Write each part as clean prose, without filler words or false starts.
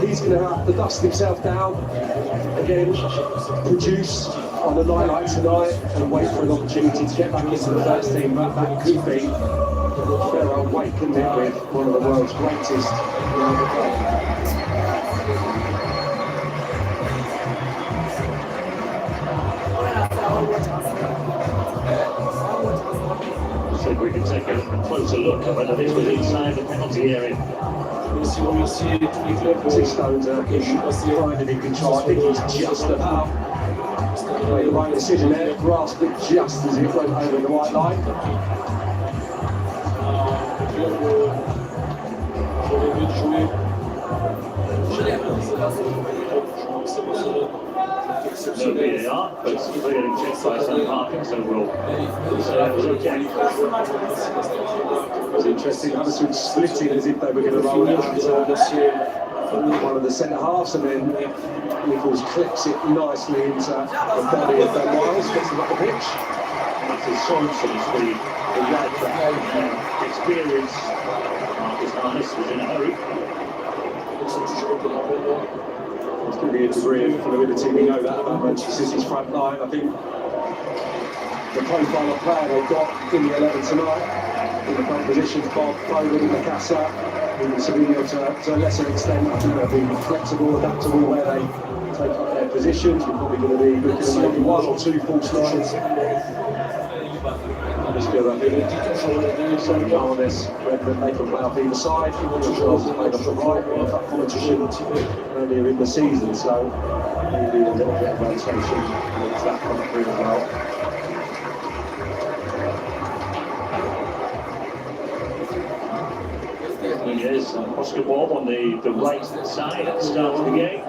he's going to have to dust himself down again, produce on a night like tonight, and wait for an opportunity to get back into the first team. That could be a fair old weight, couldn't it, with one of the world's greatest. So we can take a closer look at whether this was inside the penalty area. Stones are finding in control. I think he's just about made the right decision there, grasped it just as it went over the white line. No VAR, but it's clearly checked by Sam Parkin, so we'll say that was okay. It was interesting, Huddersfield splitting as if they were going to roll it out one of the centre halves, and then Nichols clips it nicely into the body of Ben Wiles, gets him up the pitch. That is Sonson's the right back. Experience. Marcus Harness was in a hurry. There's going to be a degree of fluidity, we know that about Manchester City's front line. I think the profile of player they've got in the 11 tonight, in the front positions, Bob, Foden, Nakasa, and Savinho to a lesser extent. I think they'll be flexible, adaptable where they take up their positions. We're probably going to be looking at maybe one or two false lines. I just feel that so calmness, whether they can play off either side, Charles has played off the right, one of that competition earlier in the season, so maybe a little bit of rotation makes that come through as well. Yes, Oscar Bob on the right side at the start of the game.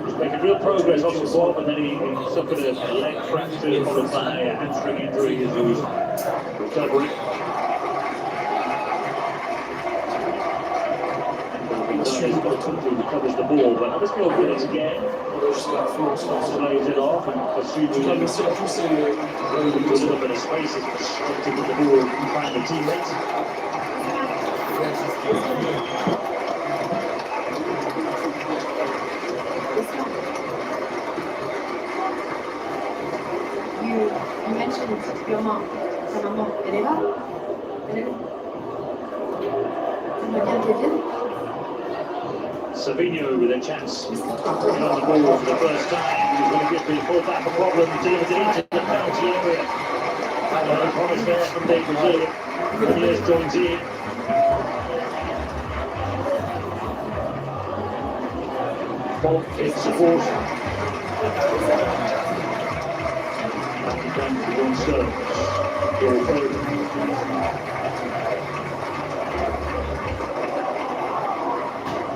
He's making real progress, Oscar Bob, and then he suffered a leg fracture followed by a hamstring injury as he was recovering. He recovers the ball, but Huddersfield win it again. Slays it off and assuming a little bit of space to put the ball behind the teammates. You mentioned your mom. Ta maman, elle est là? Elle est là? Elle va bien t'aider? Savinho with a chance on the ball for the first time. He's going to give the full-back a problem, delivered it into the penalty area. And a promise there from Dave Brazilian. Villiers joins in. Bob in support. Down to John Stones.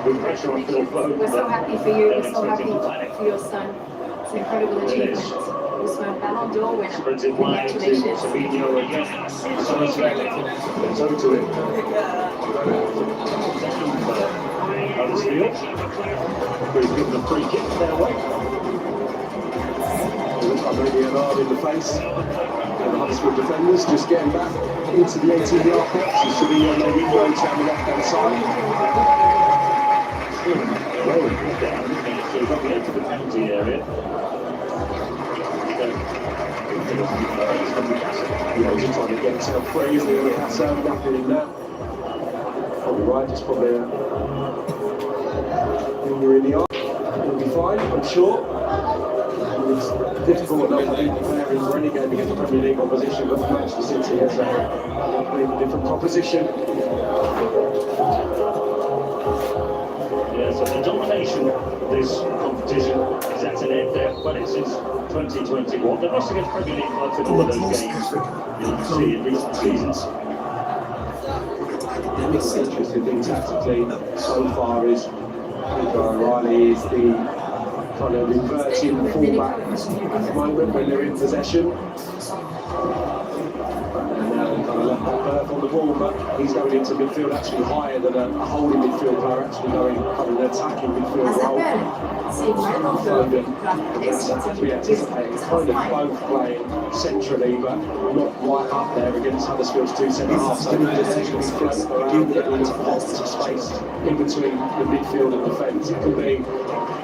With pressure on Phil Foden. We're so happy for you. We're so happy for your son. It's an incredible achievement. Also a Ballon d'Or winner. Sprinted wide to Savinho again. It's over to it. Huddersfield. He's given a free kick their way. Looks like maybe an arm in the face. And the Huddersfield defenders just getting back into the 18-yard box. You should be on their windows down the left-hand side. Well, down, so he's up into the penalty area. Just trying to get himself free, isn't he? Nakasa, nothing in there. Probably right, just probably a finger in the eye. It'll be fine, I'm sure. It's difficult enough, I think, preparing for any game against the Premier League opposition, but for Manchester City has a completely different proposition. Yeah, so the domination of this competition is at an end there, but it's since 2021. They've lost against Premier League clubs in all of those games you can see in recent seasons. The interesting thing tactically so far is O'Reilly is the kind of inverting fullback at the moment when they're in possession. And now they've kind of left that berth on the ball, but he's going into midfield actually higher than a holding midfield player, actually going kind of an attacking midfield role. Foden, as we anticipated, it's kind of both playing centrally, but not right up there against Huddersfield's two centre halves. So they're just actually floating around, getting into pockets of space in in between the midfield and defence. It can be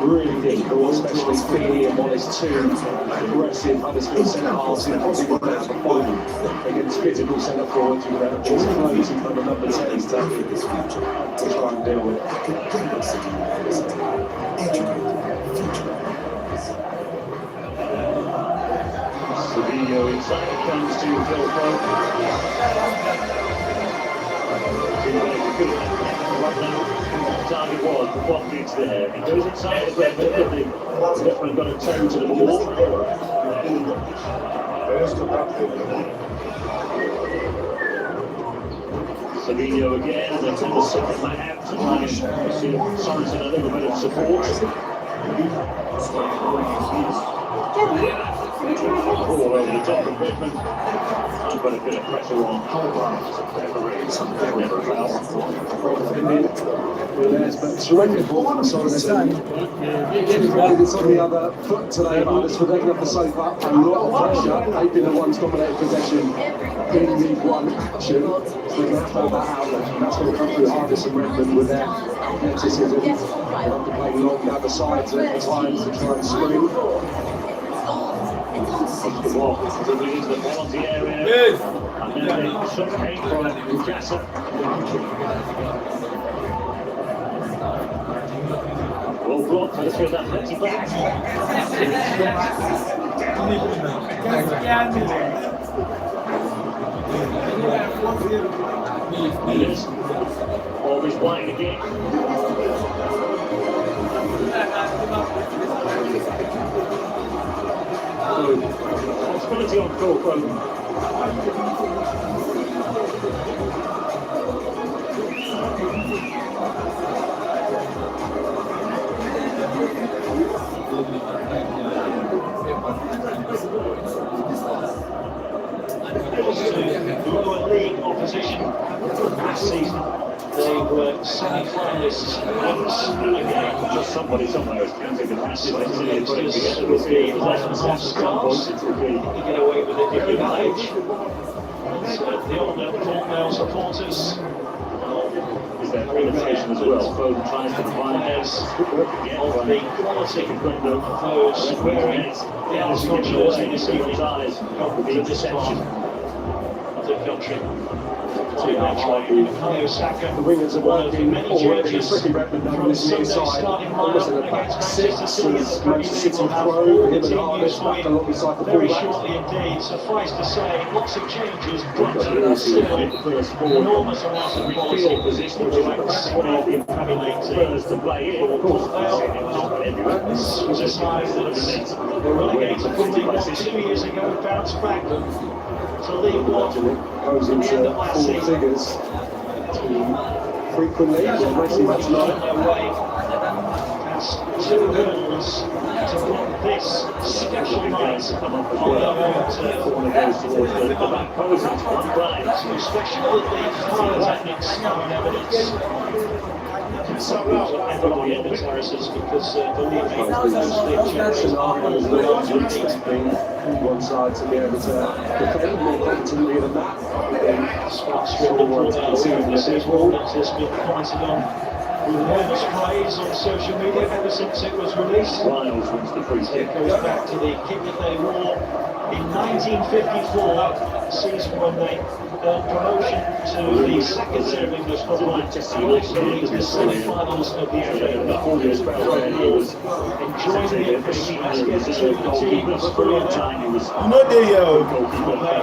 really difficult, especially Feeney and Wallace, two aggressive Huddersfield centre-halves who probably won't have a fight against physical centre-forwards who have just floating from the number 10s to try and deal with. Savino inside, it comes to Phil Foden. Target was, the blockage there. He goes inside the red, but the different got a toe to the ball. Savino again, and then the second man out to try and see Sorensen a little bit of support. All over the top of Redmond. I've got a bit of pressure on never But terrific performance on this time. It's on the other foot today, Huddersfield. They're going to soak up a lot of pressure. They've been the ones dominating possession in League One action. So they're going to have to hold that outlet. And that's going to come through Hardis and Redmond with their athleticism. They have to play long the other sides at times to try and screen. The ball into the penalty area. And then the shot came from Newcastle. Well blocked, Huddersfield Athletic back. Yes. Always wide again. Responsibility on Phil Foden. Lower league opposition last season. They were semi-finalists once. Just somebody somewhere is counting the passes. It would be left off scars. You get away with it if you manage. So the old Cornell supporters. Is there limitation as well? Foden tries to find Players of the quality of those wearing the Arsenal jersey this evening. The interception Of the country. The wingers are working already. Ricky Redmond from the inside, almost in the back six as Manchester City throw him and Hardis back alongside the very fullback. shortly indeed. Suffice to say, lots of changes, but still an enormous amount of quality position to to play in. Of course, This was a side that were relegated from League One 2 years ago, bounced back to League One. Goes into full figures frequently, as Messi had tonight. Has 2 goals to block this special night on their own turf. Towards the back post, one blind. Especially the pyrotechnics are in evidence. Everybody embarrasses because believe me, those chances are expecting one side to be able to defend more confidently than that. Scott's driven pulled out of this as well. It's been commented on with enormous praise on social media ever since it was released. Riles wins the free kick. It goes back to the kick that they wore in 1954, season when they earned promotion to the second tier of English football. Also reached the semi-finals of the FA Cup. Enjoying the official as the team was brilliant.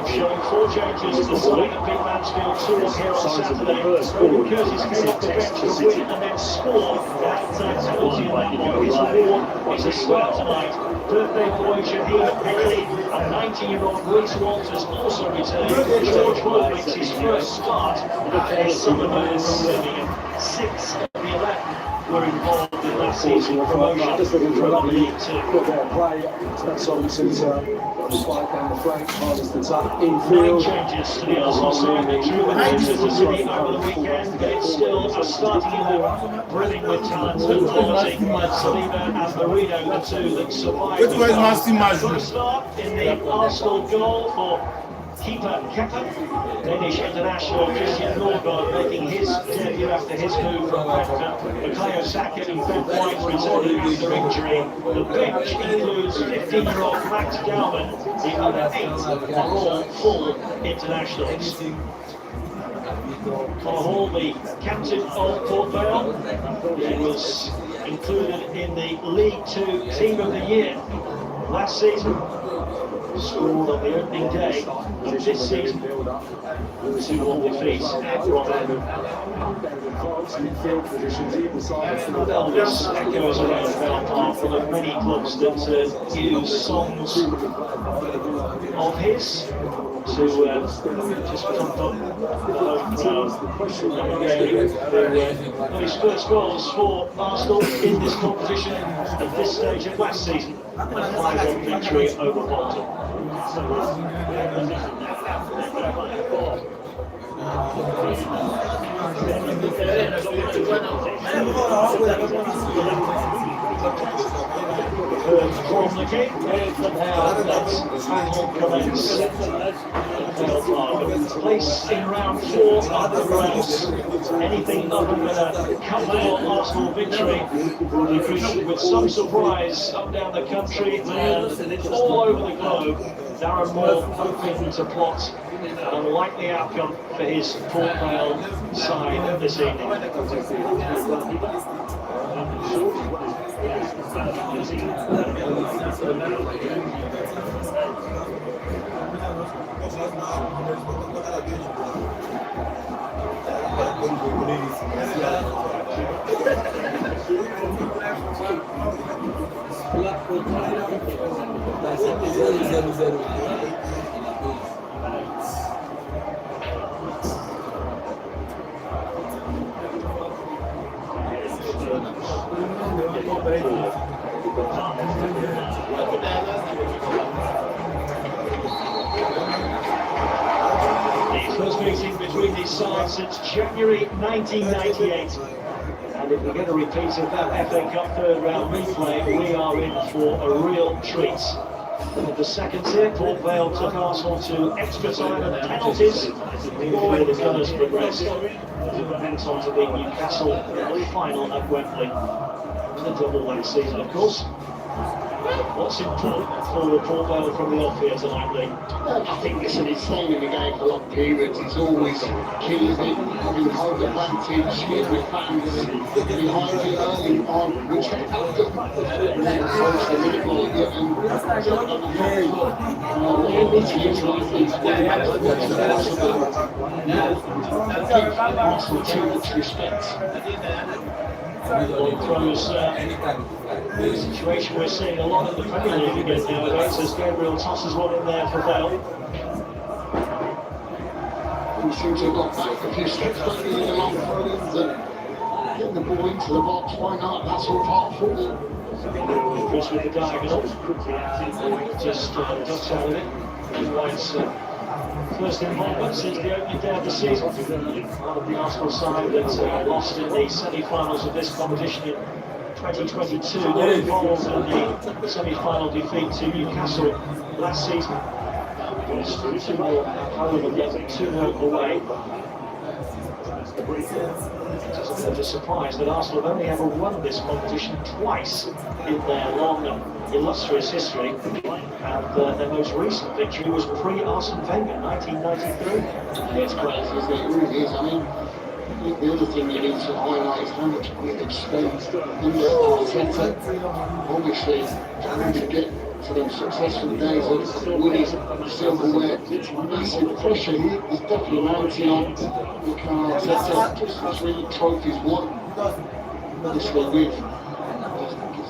Showing 4 changes to the side at Big Mansfield Tours here on Saturday. Rowan Curtis came off the bench to win and then score that penalty in that one. His reward is a start tonight. Birthday boy Shaheen Haley and 19-year-old Reece Walters also returned. George Wood makes his first start at Sutherland Birmingham. 6 of the 11 were involved in last season's promotion. Just looking for a lovely League Two. bit of play. That's Sorensen's fight down the flank, Hardis the tuck 9 infield. changes to the Arsenal side. They drew the Manchester City over the weekend, but it's still a starting 11 brimming with talent and quality. Saliba and Marino, the 2 that survived. First start in the Arsenal goal for keeper Kepa. Danish international Christian Nordgaard making his debut after his move from Brentford. Bukayo Saka and Ben White returning after injury. The bench includes 15-year-old Max Galman. The other 8 are all full internationals. Connor Hall, the captain of Port Vale, he was included in the League Two Team of the Year last season. Scored on the opening day of this season. 2-1 defeat at Rotterdam. Elvis echoes around Vale Park, one of many clubs that use songs of his to just pump up the home crowd. His first goals for Arsenal in this competition at this stage of last season, a 5-1 victory over Bolton. From the kick, and now that's battle commence. Place in round 4 of the rounds. Anything other than a comfortable Arsenal victory with some surprise up down the country and all over the globe. Darren Moore hoping to plot an unlikely outcome for his Port Vale side this evening. First meeting between these sides since January 1998. And if we get a repeat of that FA Cup third round replay, we are in for a real treat. In the second tier, Port Vale took Arsenal to extra time and penalties before the Gunners progressed. Went on to beat Newcastle in the final at Wembley. The double that season, of course. What's important for Port Vale from the off here tonight, Lee? I think listen, it's staying in the game for long periods. It's always key, isn't it? Having home advantage, getting the fans behind you early on, which they have done. And then approach the minute marker and need to utilise these Arsenal too much respect. Throws the situation we're seeing a lot in the Premier League again nowadays as Gabriel tosses one in there for Vale. He seems to have got back a few steps back in the long throw-ins and getting the ball into the box. Why not? That's all part of football. Chris with the diagonal. Just ducks out of it. White's first involvement since the opening day of the season. One of the Arsenal side that lost in the semi-finals of this competition in 2022. Got involved in the semi-final defeat to Newcastle last season. 2-0 at home and yet 2-0 away. It's a surprise that Arsenal have only ever won this competition twice in their long and illustrious history, and their most recent victory was pre-Arsene Wenger, 1993. It's crazy, isn't it? It really is. I mean, the other thing you need to highlight is how much money they've spent under Arteta. Obviously, trying to get to them successful days of winning silverware, massive pressure. He's definitely mounting on Mikel Arteta. 3 trophies won. Obviously, with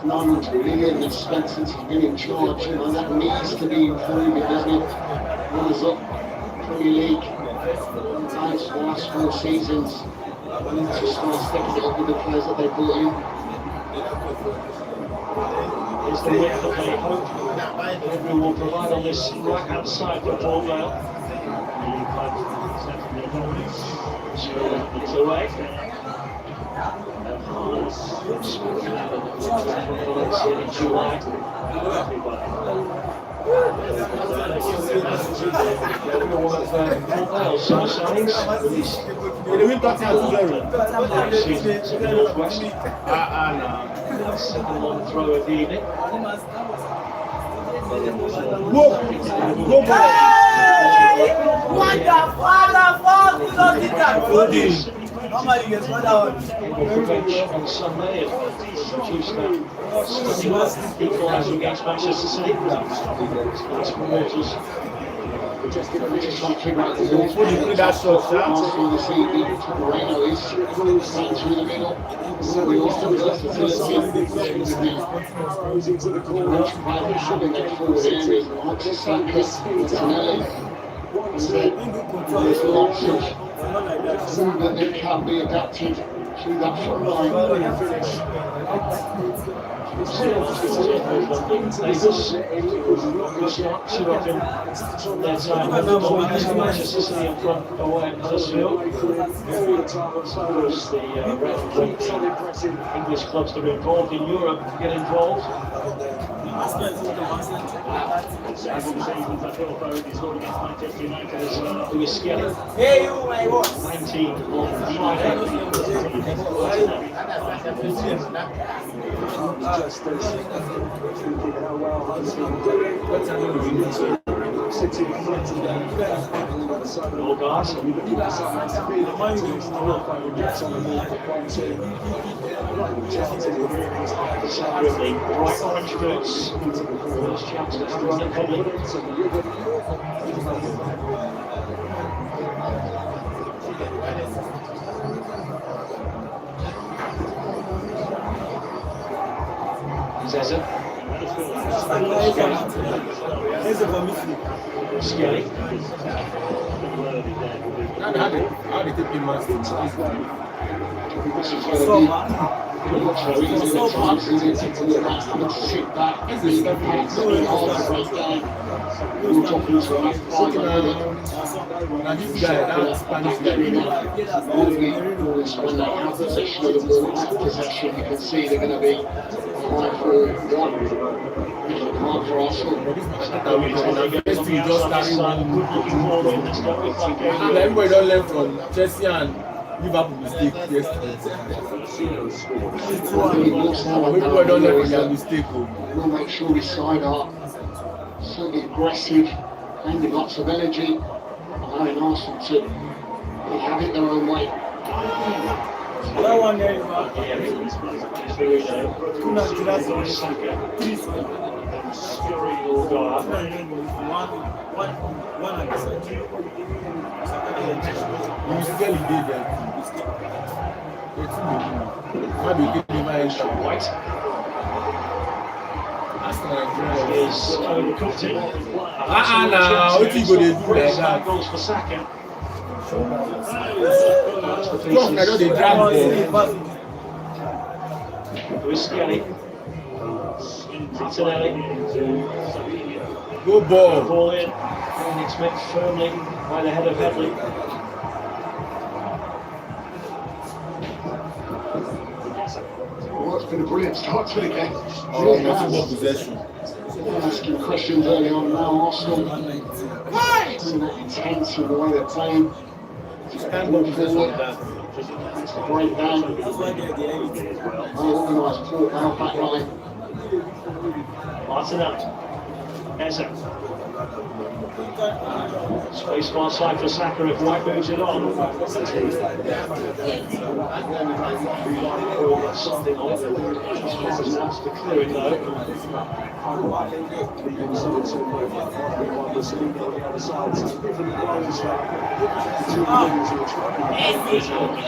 900 million they've spent since he's been in charge, and that needs to be improving, doesn't it? Runners up Premier League times for the last 4 seasons. They need to start stepping it up with the players that they brought in. Is the win that they hope Henry will provide on this right hand side for Port Vale. It's away. In July. Second long throw of the evening. What the fuck? You don't need that. Normally, you get one out. On Sunday and reduce that equaliser against Manchester City. Nice promoters. Just trying to figure out the ball. That shot, Last one this evening, Moreno is right through the middle. So we lost the versatility. Arrows into the corner. Right, shoving it forward areas. Alexis Sanchez, Martinelli. There's lots of movement that can be adapted through that front line. Manchester City in front away at Huddersfield. The English clubs that are involved in Europe get involved. Lewis Skelly, 19 on Friday. Just thinking how well Huddersfield City threatened them. All guys. Gets on the ball for 1-2. Separately, bright orange boots. First chance to run it public. Zezza. Skelly. How did it be much? This is going to be not so easy at times, is it? To sit back and be prepared to be hard to break down. We'll drop into that 5 minutes. Now this guy, that Spanish guy, Always when they have possession of the ball, possession, you can see they're going to be high for one. Hard for Arsenal. And everybody don't learn from Chelsea and Liverpool mistake yesterday. Everybody don't learn from their mistake. We'll make sure we side up, certainly aggressive, and with lots of energy, allowing Arsenal to have it their own way. That one there is Now, what you gonna do like that? Goals for Saka. Lewis Skelly. Martinelli. Go ball. Ball in. And it's met firmly by the head of Headley. Well, it's been a brilliant start to the game. Possession. Asking questions early on now, Arsenal. Doing that intense in the way they're playing. Stand up forward. It's a breakdown. Well-organised poor power back line. Martinelli. Eza. Space far side for Saka if White moves it on. Something on. Wants to clear it though.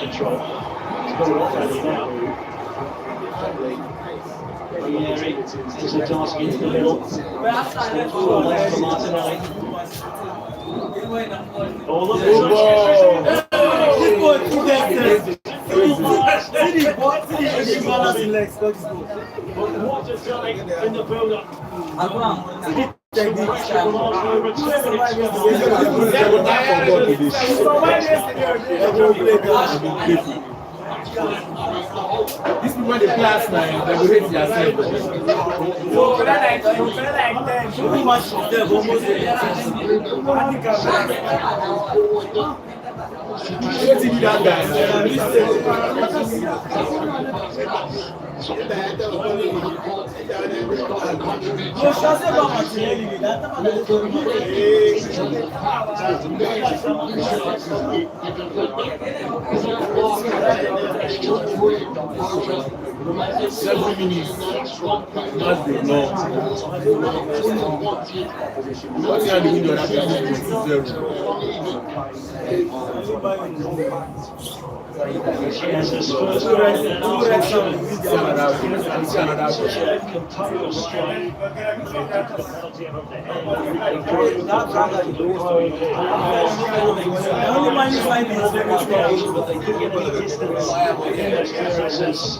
Control. Ranieri is a task into the middle. Left for Martinelli. Oh, look at what a time in the build-up. This when they play last night, they will hate themselves. So for that night, you feel like that. Pretty much they're almost there. What did that guy? No, she has never materially. She has her first goal in an composed strike. But they could get any distance in those clearances.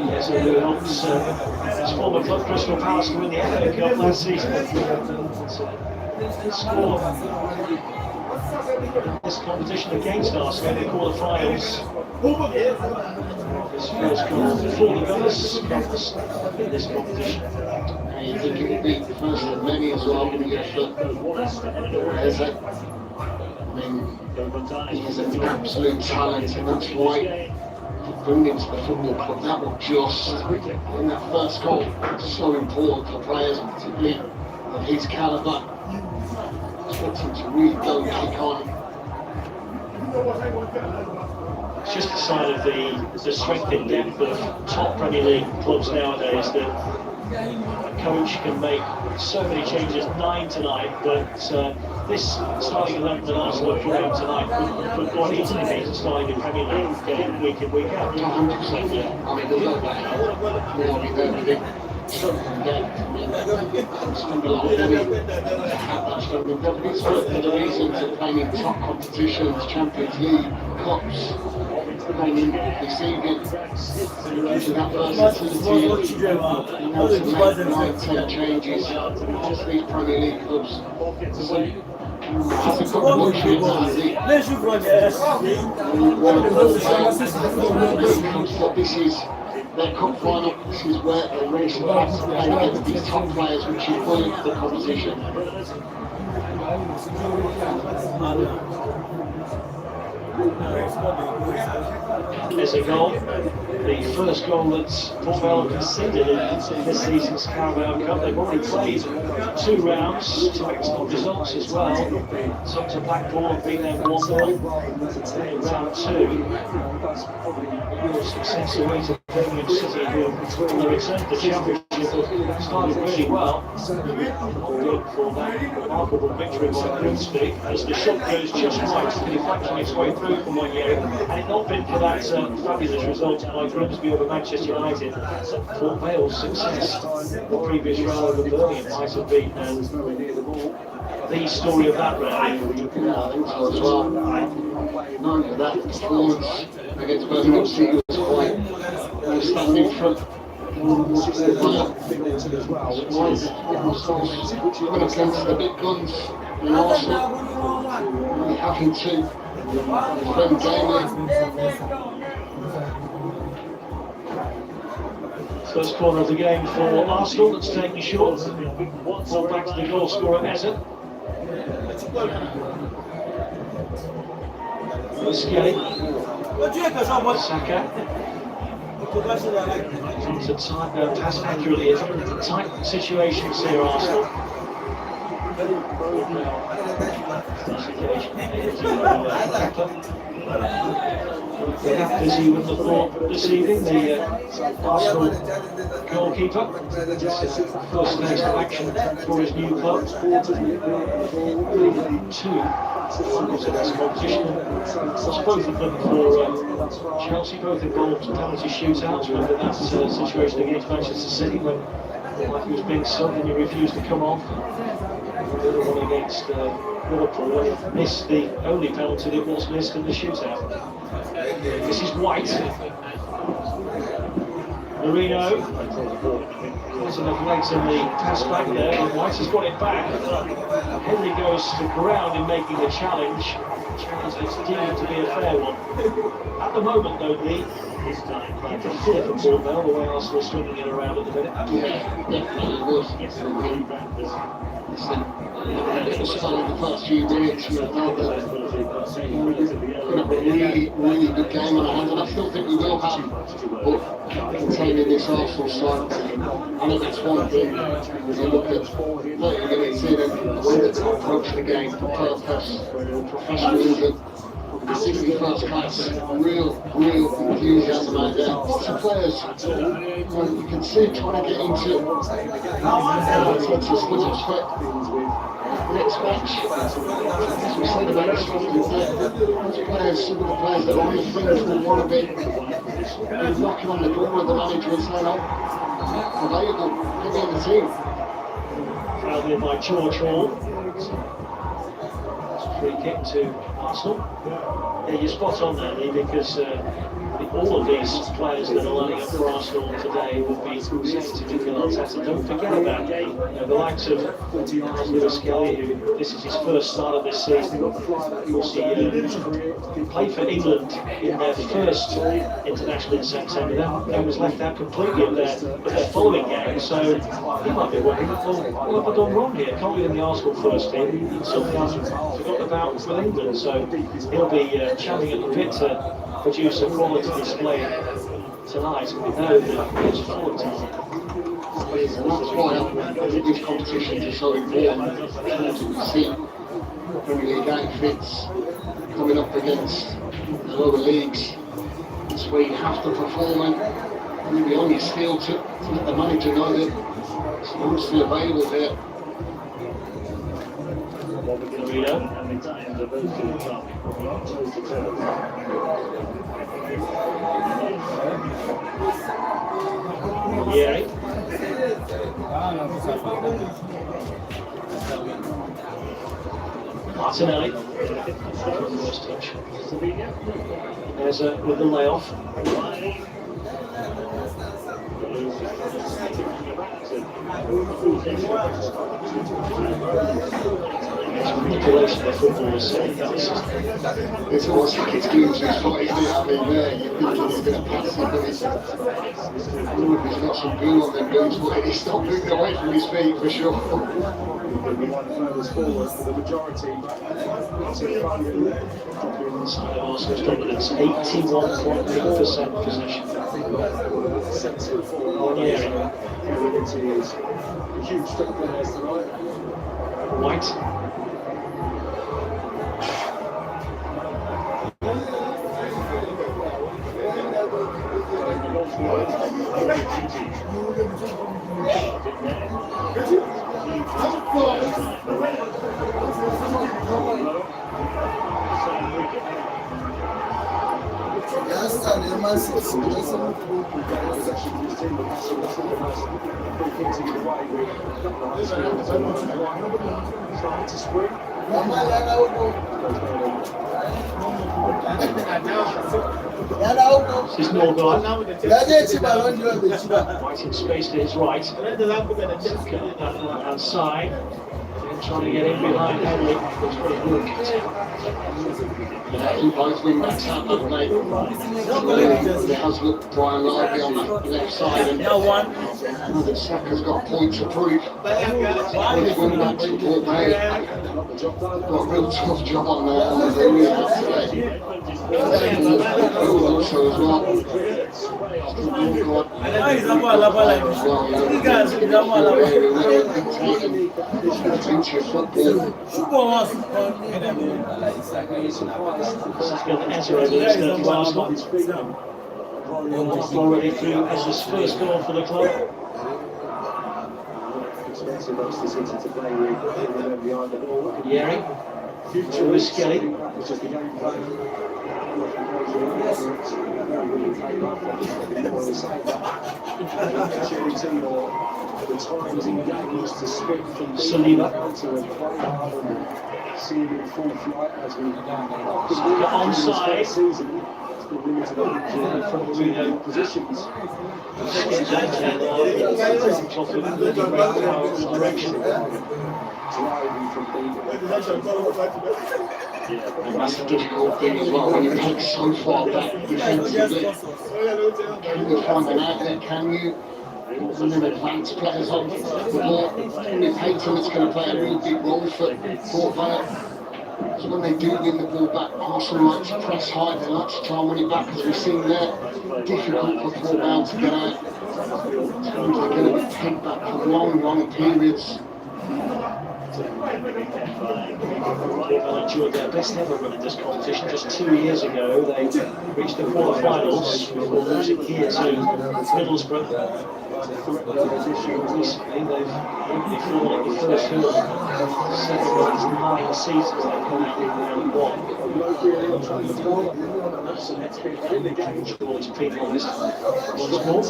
Yes, it helps his former club Crystal Palace to win the FA Cup last season. Score this competition against Arsenal in the quarter-finals. His first goal for the Gunners comes in this competition. You think it will be the first of many as well when you get the he's an absolute talent, and that's why bring him to the football club. That will just, in that first goal, so important for players, particularly of his calibre. Expect him to really go and kick on. It's just a sign of the strength in depth of top Premier League clubs nowadays that a coach can make so many changes, 9 tonight, but this starting 11 that Arsenal are playing tonight could quite easily be starting the Premier League game week in, week out. 100%, yeah. I mean, there's no way. More be there, I think. It's going to be like it's one of the reasons of playing in top competitions, Champions League, Cups, playing in receiving, using that versatility, to make 9-10 changes across these Premier League clubs. Hasn't got the luxury of that, this is their cup final. This is where they race against these top players, which is bullying the competition. There's a goal. The first goal that Port Vale conceded in this season's Carabao Cup. They've already played 2 rounds, 2 excellent results as well. Some to Blackpool and beat them 1-0 in round 2. Success away to Birmingham City, who on the return to the Championship started really well. Good for that remarkable victory by Grimsby as the shot goes just right, deflecting its way through from 1 year. Had it not been for that fabulous result by Grimsby over Manchester United, Port Vale's success the previous round over Birmingham might have been the story of that round. Yeah, I think so as well. Knowing that that performance against Birmingham City was quite outstanding front. Against the big guns in Arsenal, having to defend gamely. First corner of the game for Arsenal, that's taken short. Ball back to the goal scorer, Ezer. Skelly. Saka. It's a tight pass accurately. It's tight situations here, Arsenal. As you would have thought this evening, the Arsenal goalkeeper, first next action for his new club. two finals in this competition. Both of them for Chelsea, both involved penalty shootouts. Remember that situation against Manchester City when he was being subbed and he refused to come off. The other one against Liverpool, and missed the only penalty that was missed in the shootout. This is White. Marino. There's enough legs in the pass back there, and White has got it back. Henry goes to ground in making the challenge. Challenge that's deemed to be a fair one. At the moment, though, it's a fearful ball now, the way Arsenal are swinging it around at the minute. Yeah, definitely was. The first few minutes, you know, a really good game on our hands, and I still think we will have. But containing this Arsenal side, I think that's one thing. As you look at 30 minutes in and the way that they approach the game for purpose, professionalism, particularly first class, real enthusiasm out there. Some players, you can see trying to get into Texas with respect. Next match, as we said about this, those players, some of the players that on the fringe will want to be knocking on the door of the manager and saying, oh, available, get me on the team. Fouled in by George Hall. Free kick to Arsenal. Yeah, you're spot on there, Lee, because all of these players that are lining up for Arsenal today will be sensitive to Mikel Arteta. Don't forget about the likes of Lewis Kelly, who this is his first start of this season. He played for England in their first international in September. Then was left out completely in their following game. So he might be wondering, what have I done wrong here? Can't be in the Arsenal first team. It's something I've forgotten about with England. So he'll be champing at the bit to produce a quality display tonight. We know that it's forward time. And that's why these competitions are so important. To see Premier League outfits coming up against the lower leagues. It's where you have to perform and really on your skill to let the manager know that it's still available there. And the times are both to the top. Yeah. Martinelli. First touch. There's with the layoff. Manipulation of football is it's almost like it's Guinsbury's fault, isn't it? I mean, you're thinking he's going to pass it, but he's got some glue on them boots, but he's not moving away from his feet for sure. One furthest forward for the majority. Side of Arsenal's dominance, 81.8% possession. Huge strength players tonight. White. This is Norgard. White in space to his right. That right-hand side. Trying to get in behind Henry. Both wing backs out, haven't they? It has looked Brian Lively on that left side, and Saka's got points to prove. Both wing backs have brought got a real tough job on the wing back today. Also as well. Already through as his first goal for the club. Expensive Manchester City to play with behind the ball. Yeri. future with Skelly. It's just the game plan. The times in games to sprint from Saliba to a play hard and see him in full flight as we onside. season. It's been limited from the positions. Driving from And that's the difficult thing as well, when you take so far back defensively. Can you find an outlet? Can you? And then advance players on the ball. With Hayton, it's going to play a really big role for Vale. So when they do win the ball back, Arsenal like to press high, they like to try and win it back, as we've seen there. Difficult for Port Vale to get out. They're going to be taken back for long periods. Vale enjoyed their best ever run in this competition. Just 2 years ago, they reached the quarter-finals before losing here to Middlesbrough. Recently, they've only fallen in the first hurdle. 7 runs in 9 seasons, they've come out in round 1. So let's be towards people on this once more.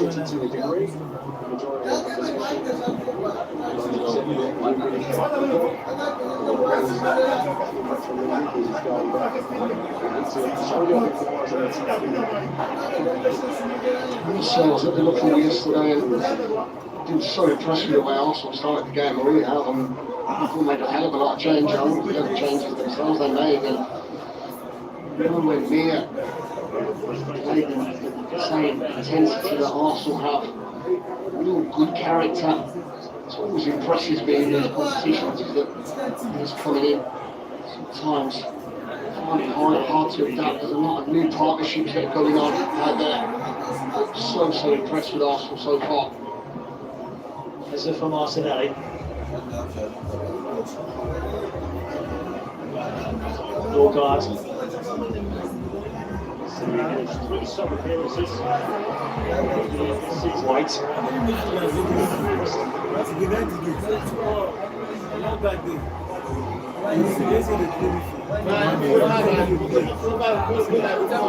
Themselves at Liverpool yesterday, and been so impressed with the way Arsenal started the game. I really have. Liverpool made a hell of a lot of change. I don't think the changes themselves they made, and nowhere near playing the same intensity that Arsenal have. Real good character. It's always impresses me in these competitions is that he's coming in sometimes finding hard to adapt. There's a lot of new partnerships that are going on out there. So impressed with Arsenal so far. As if for Martinelli. Norgard. White.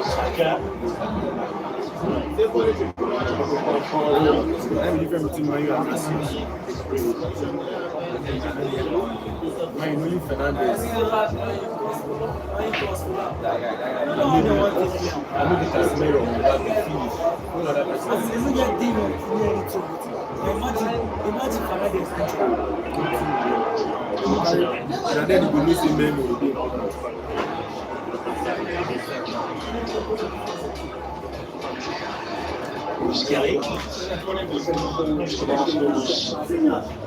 Saka. Skelly. Most of Arsenal's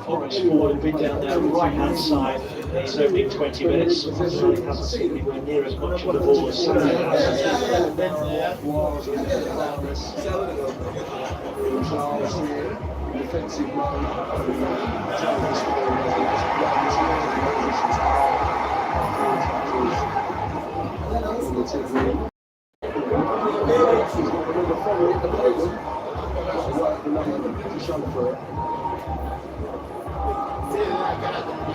forest forward have been down their right-hand side in these opening 20 minutes. Arsenal hasn't seen anywhere near as much of the ball as Salah has. Defensive mode.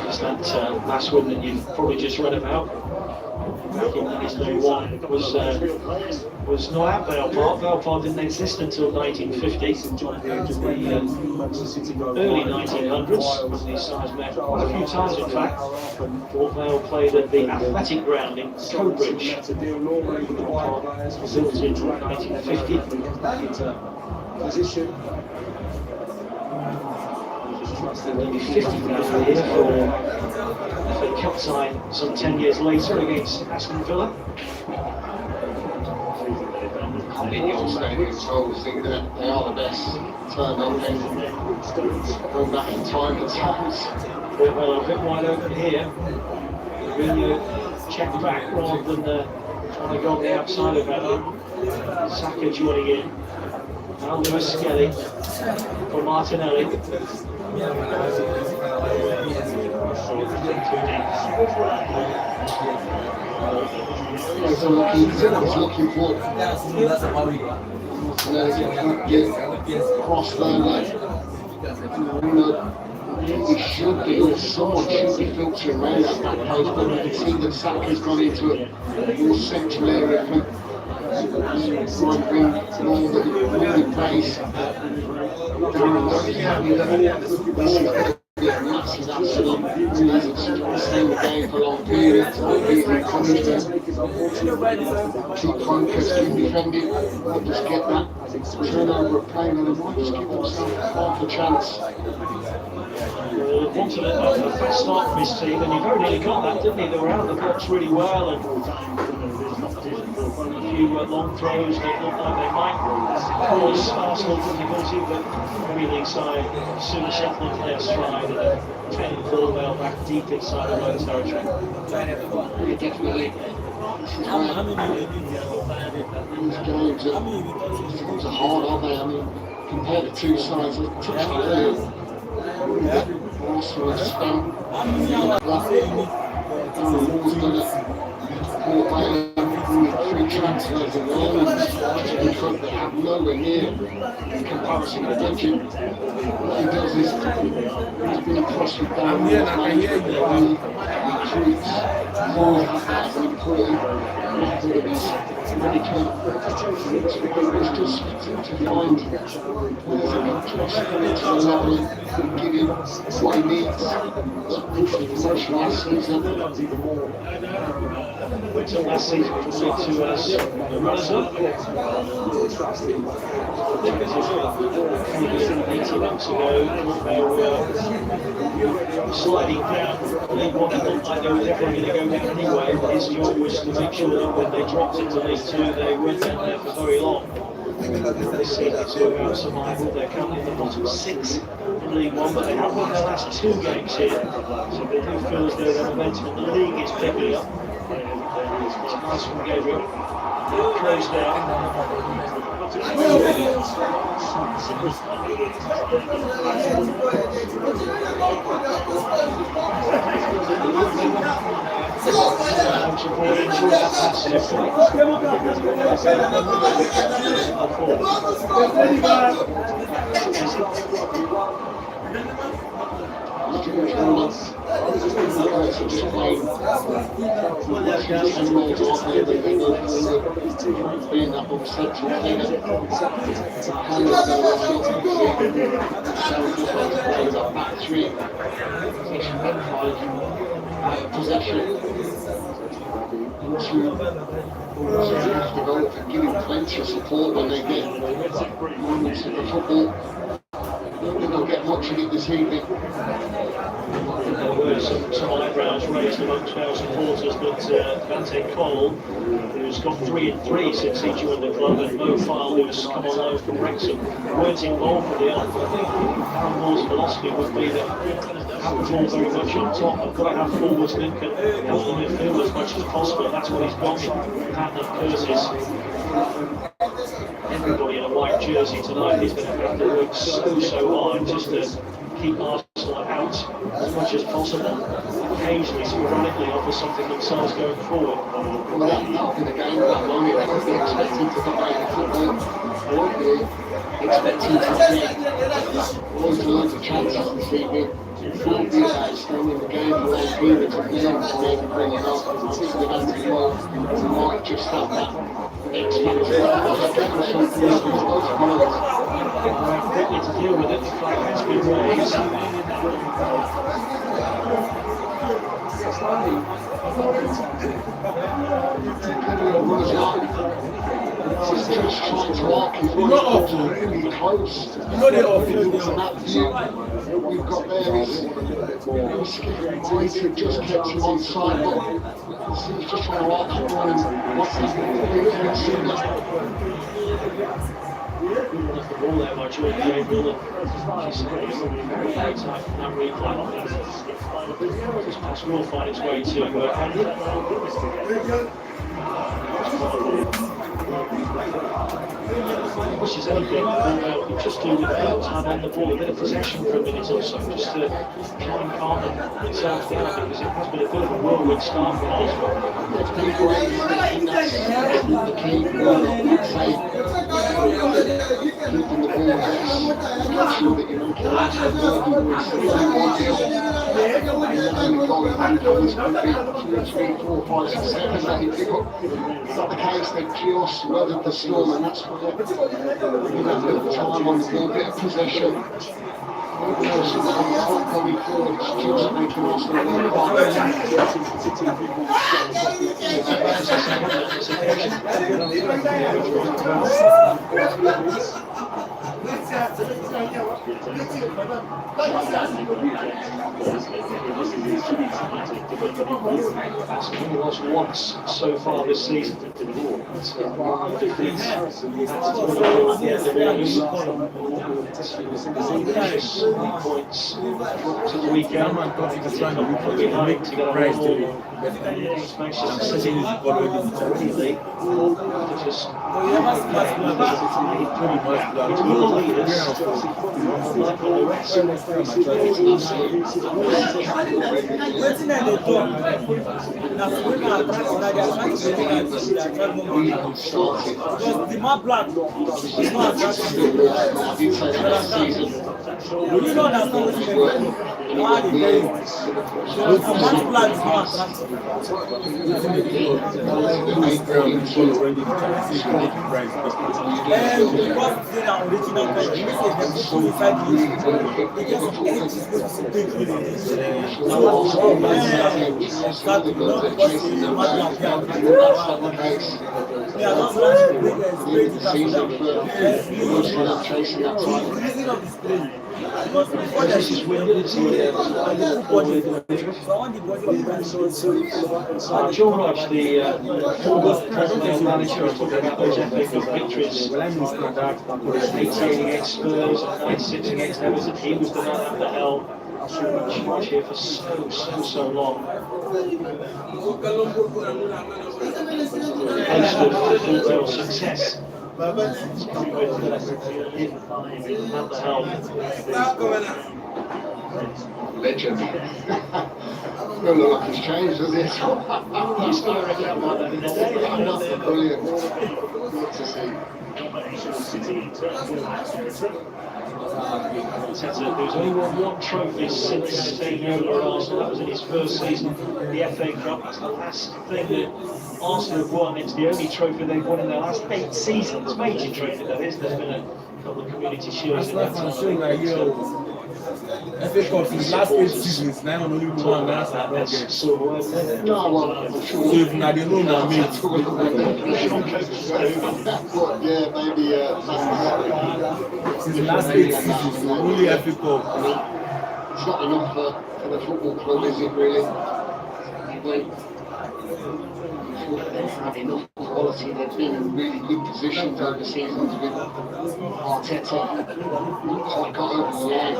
Just that last win that you've probably just read about. Back in 1901 was not at Vale Park. Vale Park didn't exist until 1950. Early 1900s, when these sides met quite a few times in fact. Port Vale played at the athletic ground in Cobridge. Built in 1950. Position. Maybe 50,000 here for the Cup tie some 10 years later against Aston Villa. In your stadium, so I always think that they are the best turned on thing. Going back in time at times. Well, a bit wide open here. Really check back rather than trying to go on the outside of that. Saka joining in. Now Lewis Skelly for Martinelli. He's looking forward. Get across there, like, It should be, or someone should be filtering around at that post, but you can see that Saka's gone into a more central area for trying to bring more the pace. This is going to be a massive absolute stay in the game for long periods. He's encouraged to keep focused, keep defending, not just get that turnover of play, and they might just give themselves half a chance. Wanted a fast start from his team, and he very nearly got that, didn't he? They were out of the box really well, and a few long throws that looked like they might cause Arsenal difficulty, but Premier League side soon settled into their stride and training Cornwell back deep inside their own territory. Yeah, definitely. These games are hard, aren't they? I mean, compared to two sides that touched on earlier, Arsenal have spent Moore's done it, Port Vale with 3 transfers in Ireland, because they have nowhere near in comparison to budget. What he does is he's been across with down the management, recruits more as an important method of his management. It's just to find players that can trust him into the level and give him what he needs. Promotion last season. Which last season could lead to us runners up. 18 months ago, they were sliding down League One. It looked like they were definitely going to go down anyway. His job was to make sure that when they dropped into League Two, they weren't down there for very long. This season it's all about survival. They're currently in the bottom 6 in League One, but they have won their last 2 games here. So they do feel as though their momentum in the league is picking up. It's nice from Gabriel. Close down. Being that more central player, back 3, possession, back 5, possession. To develop and give him plenty of support when they get moments of the football. They don't get much of it this evening. There were some eyebrows raised amongst our supporters, but Vante Cole, who's got 3 and 3 since he joined the club, and Mo File, who's come on loan from Wrexham, weren't involved for the end. Aaron Moore's philosophy would be that have the ball very much on top. I've got to have forwards that can help the midfield as much as possible. That's what he's got in Patton and Curtis. Everybody in a white jersey tonight is going to have to work so hard just to keep Arsenal out as much as possible. Occasionally, sporadically offer something themselves going forward. Well, that'll be the game that long. They won't be expecting to dominate the football. They won't be expecting to take loads of chances this evening. It will be about staying in the game for long periods and being able to maybe bring it up. Particularly against the world, we might just have that X Quickly to deal with it, the flag has been raised. He's just trying to arc his way up to really close. And that view we've got there is skipping right and just kept him on side, but he's just trying to arc that ball and what's his name? The ball there by Jordan Gabriel, and she's very tight from that replay. This pass will find its way to pushes anything, just do with time on the ball, a bit of possession for a minute or so, just to try and calm themselves down, because it has been a bit of a whirlwind start for Arsenal. It's been great. I think that's the key. keeping the ball yes, make sure that you make it last for 30 minutes, it's ideal. And the goal and covers could be 2, 3, 4, 5, 6, 7, 8. It's not the case, they just weathered the storm, and that's where you have a little time on the ball, a bit of possession. Just going forward, it's just making Arsenal work hard. That's what he was once so far this season. Points to the weekend. Manchester City John Rodge, the former president manager, was talking about those FA Cup victories. 88 against Spurs, 96 against Everton. He was the man at the helm. He was here for so long. Host of football success. With him at the helm. Legend. Doesn't look like he's changed, does it? He's got to reckon about that in the day. Brilliant. Good to see. There's only won one trophy since taking over at Arsenal. That was in his first season, the FA Cup. That's the last thing that Arsenal have won. It's the only trophy they've won in their last 8 seasons. Major trophy that is. There's been a couple of community shields in that time. FA Cup since last 8 seasons, now only one last I don't get. No, well, for sure. So if not the room, I mean, yeah, maybe. since the last 8 seasons, only FA Cup. It's not enough for the football club, is it really? They've had enough quality, they've been in really good positions over seasons with Arteta, not quite got over the line.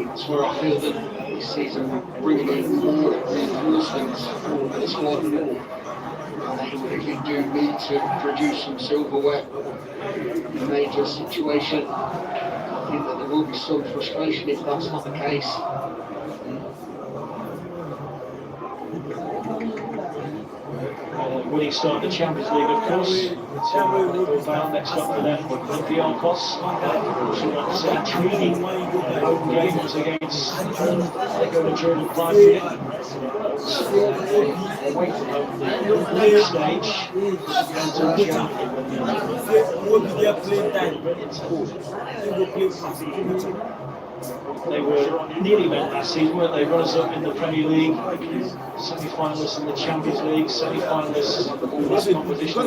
That's where I feel that this season bringing in more reinforcements for the squad. They really do need to produce some silverware in a major situation. I think that there will be some frustration if that's not the case. Winning start in the Champions League, of course. Bound next up for them, Olympiacos. Intriguing home games against Lego Madrid and Bayern. Away from home, next stage. They were nearly went last season, weren't they? Runners up in the Premier League, semi-finalists in the Champions League, semi-finalists in this competition.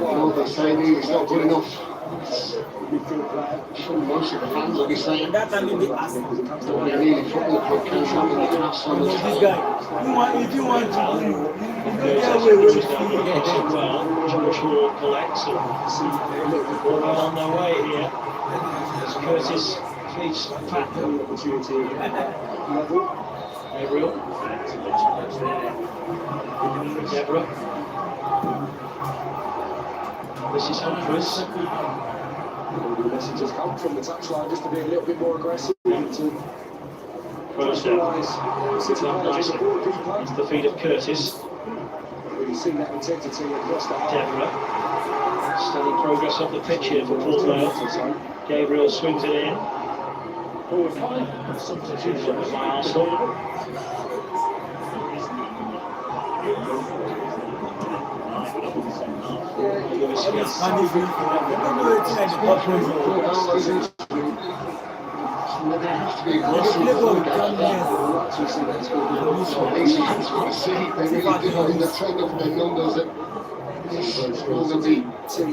Well, they're saying it's not good enough. I'm sure most of the fans will be saying that really football club can come and have so much fun. If you want to George Hall collects and all on their way here. As Curtis feeds back. Gabriel. Deborah. This is Humphreys. The message has come from the touchline just to be a little bit more aggressive. First down. It's the feet of Curtis. really see that intensity across the whole. Deborah. Steady progress up the pitch here for Port Vale. Gabriel swings it in. Forward five. Substitution by Arsenal. There has to be aggressive. They really do. In the trend of their numbers that this will be see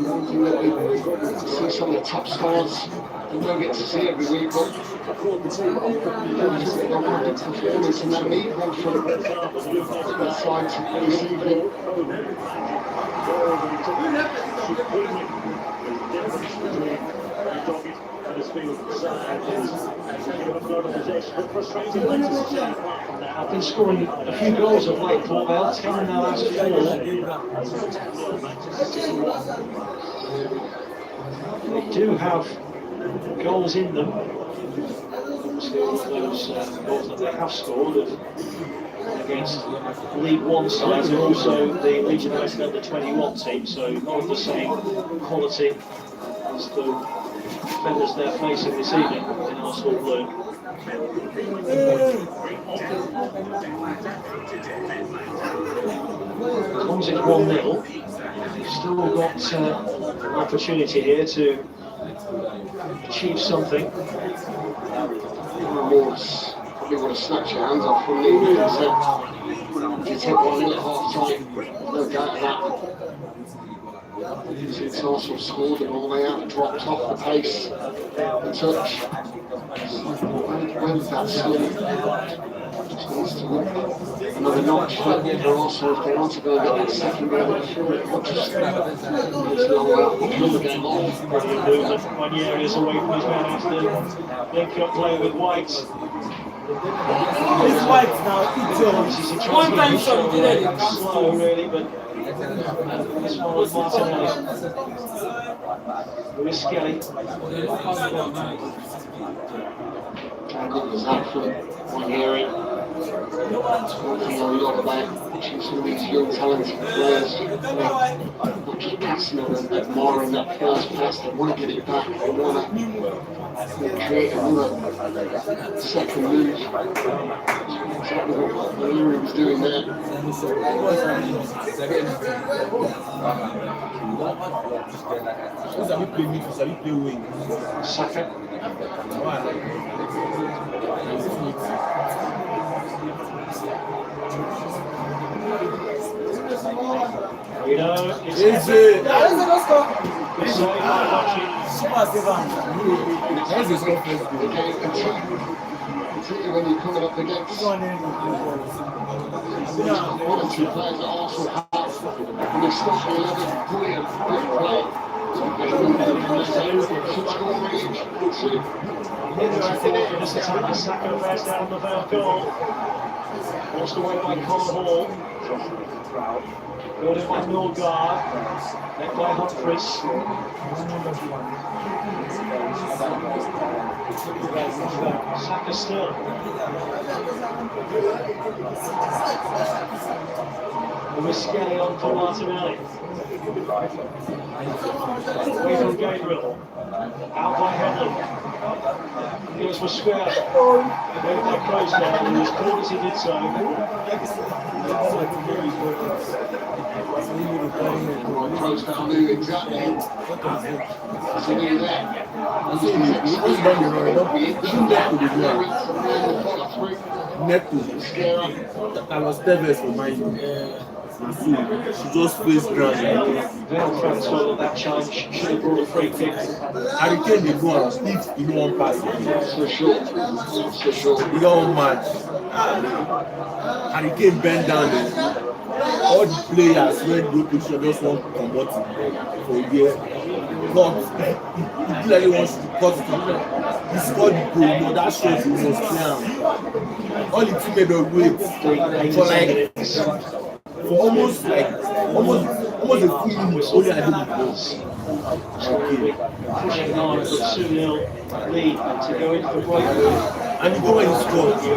some of the top scores we don't get to see every week, but performance in that meet from that side this evening. I've been scoring a few goals of late, Port Vale, 10 in their last 4. They do have goals in them. Obviously, all of those goals that they have scored against League One sides and also the Leeds United under-21 team, so not of the same quality as the defenders they're facing this evening in Arsenal Blue. As long as it's 1-0, you've still got an opportunity here to achieve something. Probably want to snatch your hands off from leaving and said, if you take 1-0 at half time, no doubt of that. Since Arsenal scored and all they have dropped off the pace, the touch. When's that slip? Just needs to look another notch for Arsenal if they want to go and get that second goal. Not just another game off. Brilliant movement. Ranieri is away from his man after link up play with White. It's White now. One time shot, he did it. Slow really, but this one was Martinelli. Lewis Skelly. How good was that from Ranieri? Talking a lot about some of these young talented players, not just passing them and admiring that first pass. They want to get it back, they want to create another second move. Exactly what Ranieri was doing there. Saka. You know, it's particularly when you're coming up against one or two players that Arsenal have, and they stop the 11, brilliant play. Saka bears down the Vale goal. Forced away by Conor Hall. Brought in by Norgard. Led by Humphries. Saka still. Lewis Skelly on for Martinelli. Away from Gabriel. Out by Henley. Goes for square. Away by Close now. He was caught as he did so. Close down knew exactly. So he knew that. Carlos Tevez for my she just faced ground. Vale fans felt that challenge should have brought a free kick. Harry Kane dey go and stiff in one pass. For sure. He got one match. Harry Kane bend down there. All the players when go position just want to combat him for here. But he clearly wants to cut it off. He scored the goal, but that shows he must play am. All the team made them wait for almost a full minute only I did the goals. Pushing hard for 2-0 lead to go into the breakthrough. And you go when he scored. You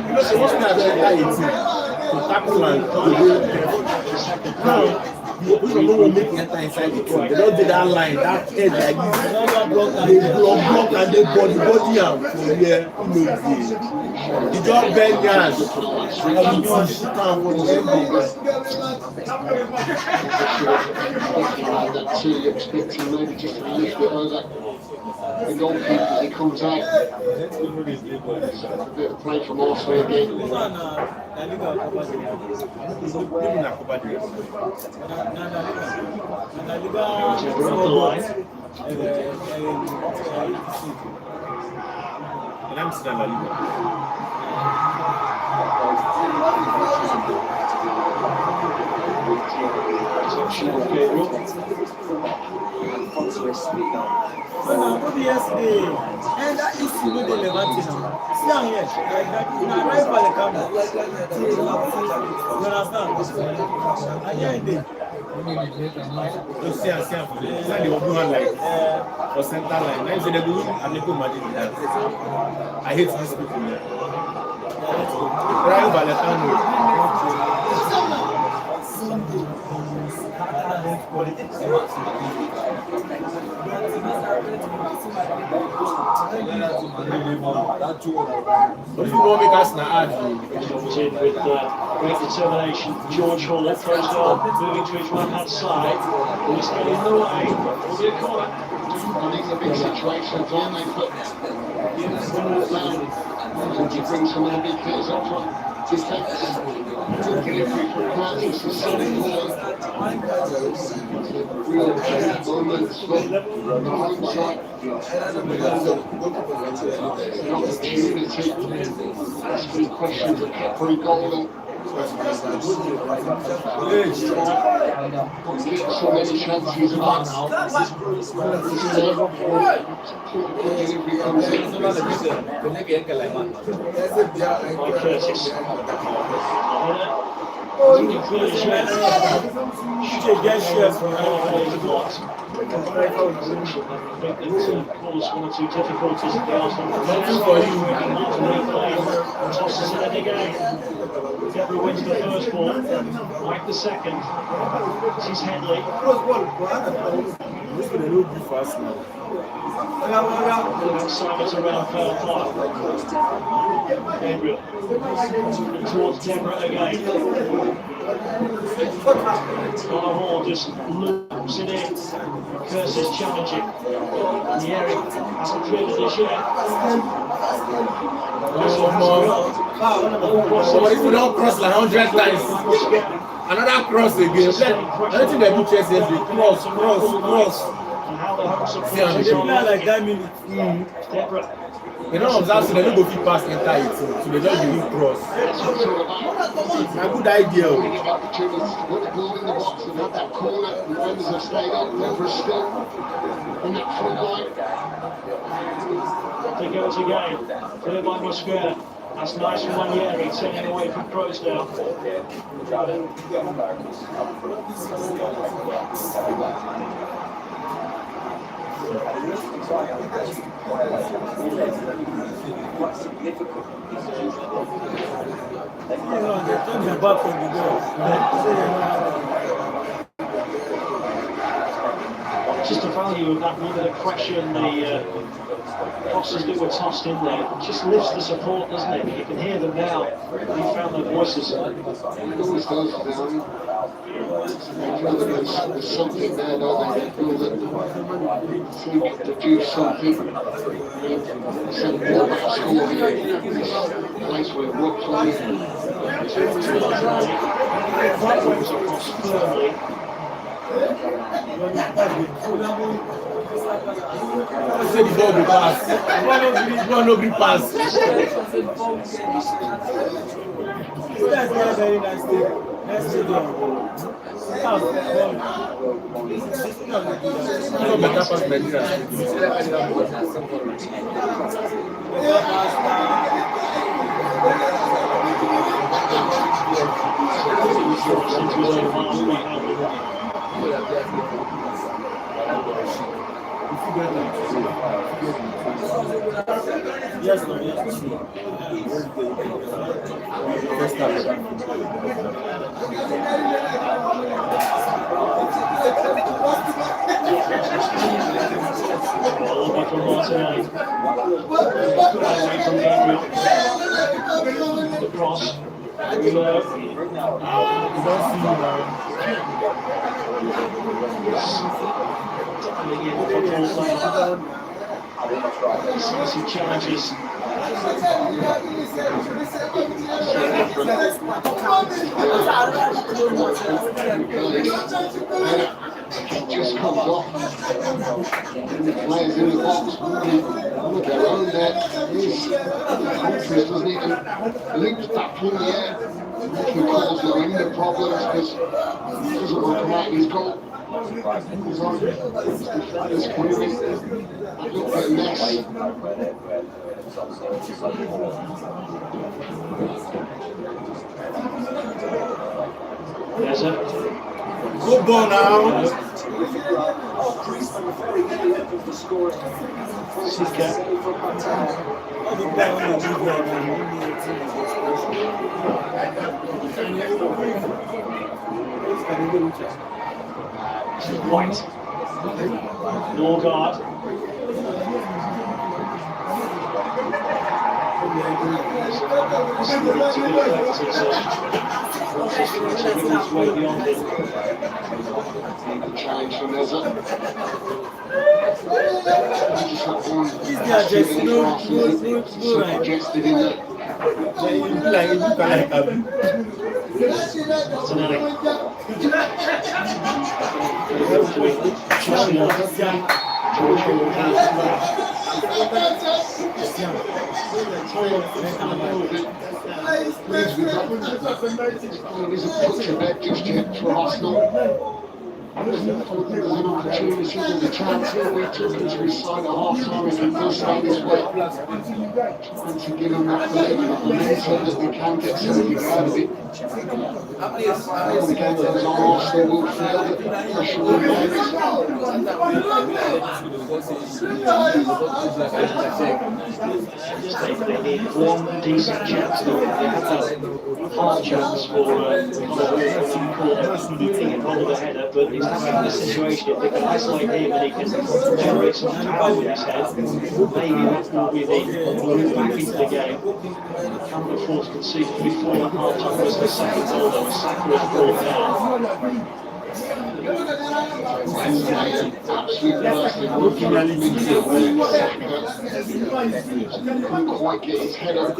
know say once they are there 18. to tackle and now. You don't make enter inside the team. They don't do that line, that edge like this. They block and they body out. So yeah, you know the job bend guys. And you shoot down for the that too, you're expecting maybe just a little bit over the goalkeeper as he comes out. A bit of play from Arsenal again. Yesterday, and that is the Levante now. See, I'm here. I arrived by the camera. You understand? I hear it. You see, it's like they will do one like for center line. Now you say they do and they go imagine that. I hate these people there. Right by the camera. What if you want to make us not Comes in with great determination. George Hall throws on, moving to his right hand side. He's getting in the way. Will be a corner. And these are big situations, aren't they? But he brings some more big hitters up front. Defense, delivery from Francis is so important. Real moments from the home side. An opportunity. That's three questions that kept pretty golden. Get so many chances back. Delivery comes in. By Curtis. Cause one or two difficulties at the Arsenal. Tosses it in again. Deborah wins the first ball, like the second. This is Henley. Simon's around foul play. Gabriel towards Deborah again. Hall just loops it in. Curtis challenging. Nieri hasn't cleared it this yet. if you don't cross like 100 times, another cross again. I don't think they do chess yesterday. Cross. Like that minute. Deborah. They don't observe, so they don't go fit past the entire team. So they just do cross. A good idea. Opportunities to put the ball in the box and have that corner. The defenders have stayed up. Deborah's still on that front line. There goes again. Clear by Musquera. That's nice from Manieri, turning away from Kroos now. Just the value of that little bit of pressure and the crosses that were tossed in there. It just lifts the support, doesn't it? You can hear them now. You found their voices. It always does. There's something there, don't they? They feel that think to do something. Send the ball back to score here. This place where it works on it. Across firmly. Say the ball will pass. One no green pass. That's not very nice thing. That's the No better pass Nigeria. Yes, no, yes. First half. All the way from Martinelli. Away from Gabriel. The cross. Low. Some challenges. Just comes off. And the players in the box with their own net. He's confident, doesn't he? And leaps back in the air. He calls no end of problems because he doesn't want to come out of his goal. He's on. He's screaming. A little bit of mess. There's a Good ball now. White. Norgard. Way beyond it. Challenge from Ezra. These guys just no right. Suggested in there. You look like a There isn't touch of it just yet for Arsenal. There's an opportunity, there's a chance here. We took into his side at half time if he does stay this way. Trying to give him that belief and momentum that we can get something out of it. The game goes on, Arsenal will feel that pressure will They need one decent chance. They have that half chance for moving and hold the header, but it's not in this situation. If they can isolate him and he can generate some power with his head, maybe that will be the move back into the game. Can't afford to concede before that half time was the second goal, though, was Saka was brought down. couldn't quite get his head up.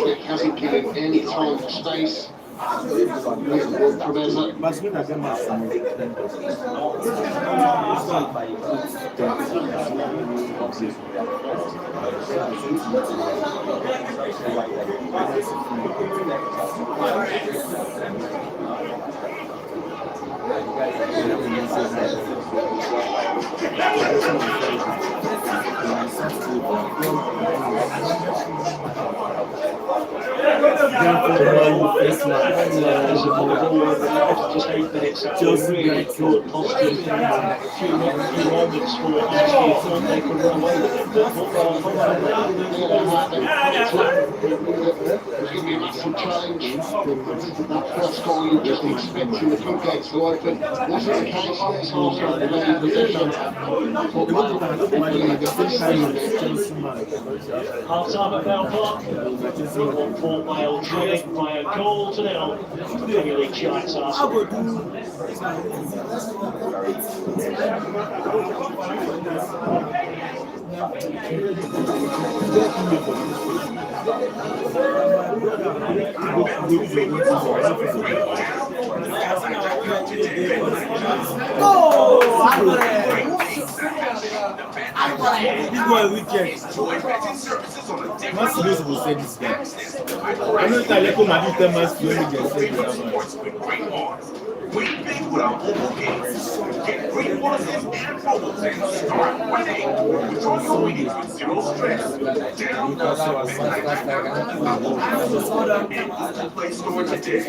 It hasn't given any time for space. From Ezra. Just 8 minutes, really good, positive few moments for actually thought they could run away with it. There's going to be a massive challenge. That first goal you just expecting the floodgates to open. Wasn't the case. It's Arsenal remaining position. Half time at Vale Park. One Port Vale trailing by a goal to nil. Premier League giants Arsenal. This boy wicked. What's supposed to say this guy? I know that Leko Madrid tell us to only get said Win big with our mobile games. Get great bonuses and promos. Start winning. Control your winnings with zero stress. Download the Apple App Store and Google Play Store today.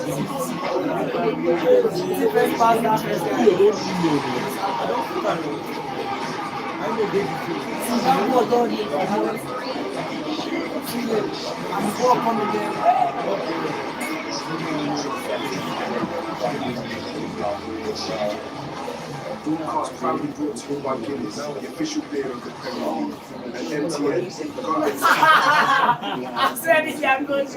First pass that first guy. That was all the I'm four coming there. Broadcast proudly brought to you by Guinness, the official beer of the Premier League, and MTN. I said it, I'm good.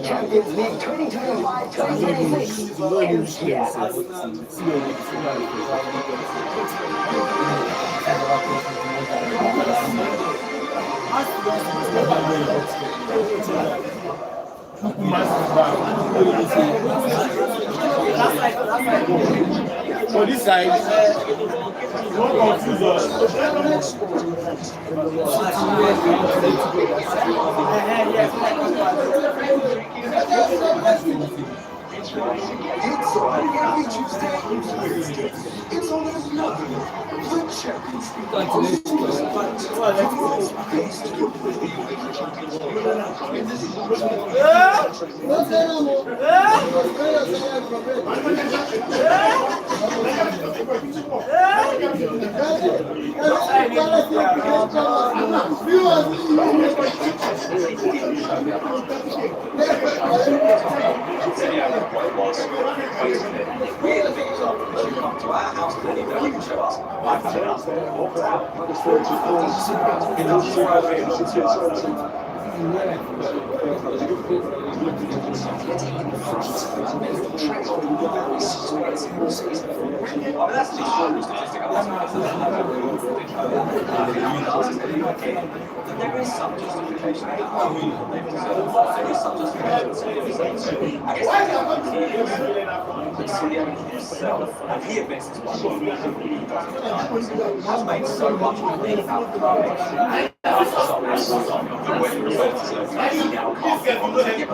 Champions League 2025. For this side, don't confuse us. It's on every Tuesday. It's on another. The Champions There is some justification. There is some justification. Himself, and he admits as well, has made so much money out of when he refers to he now can't get on to give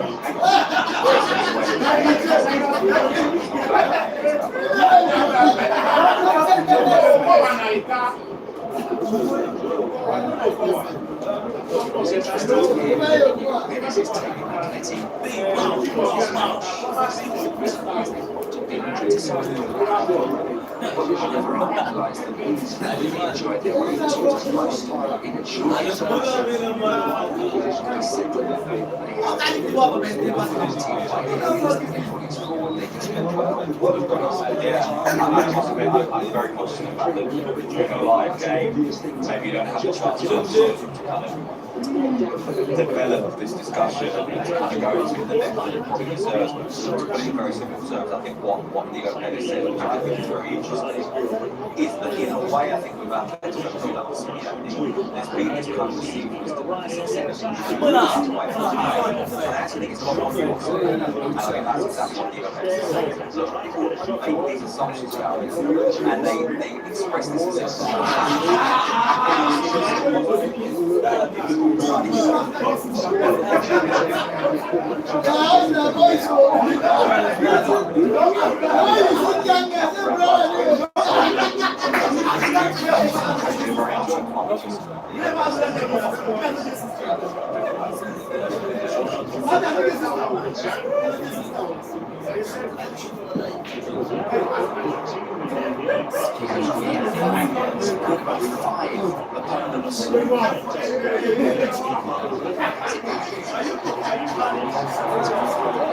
I'm very conscious of the fact that during a live game, maybe you don't have the chance to kind of develop this discussion and kind of go into the next concerns, but in very simple terms, I think what Diego Pérez said, which I think is very interesting, is that in a way, I think with Atletico products, there's been this kind of perceived as the success. And I actually think it's a lot more nuanced. And I think that's exactly what Diego Pérez is saying. Look, people make these assumptions about it, and they express this as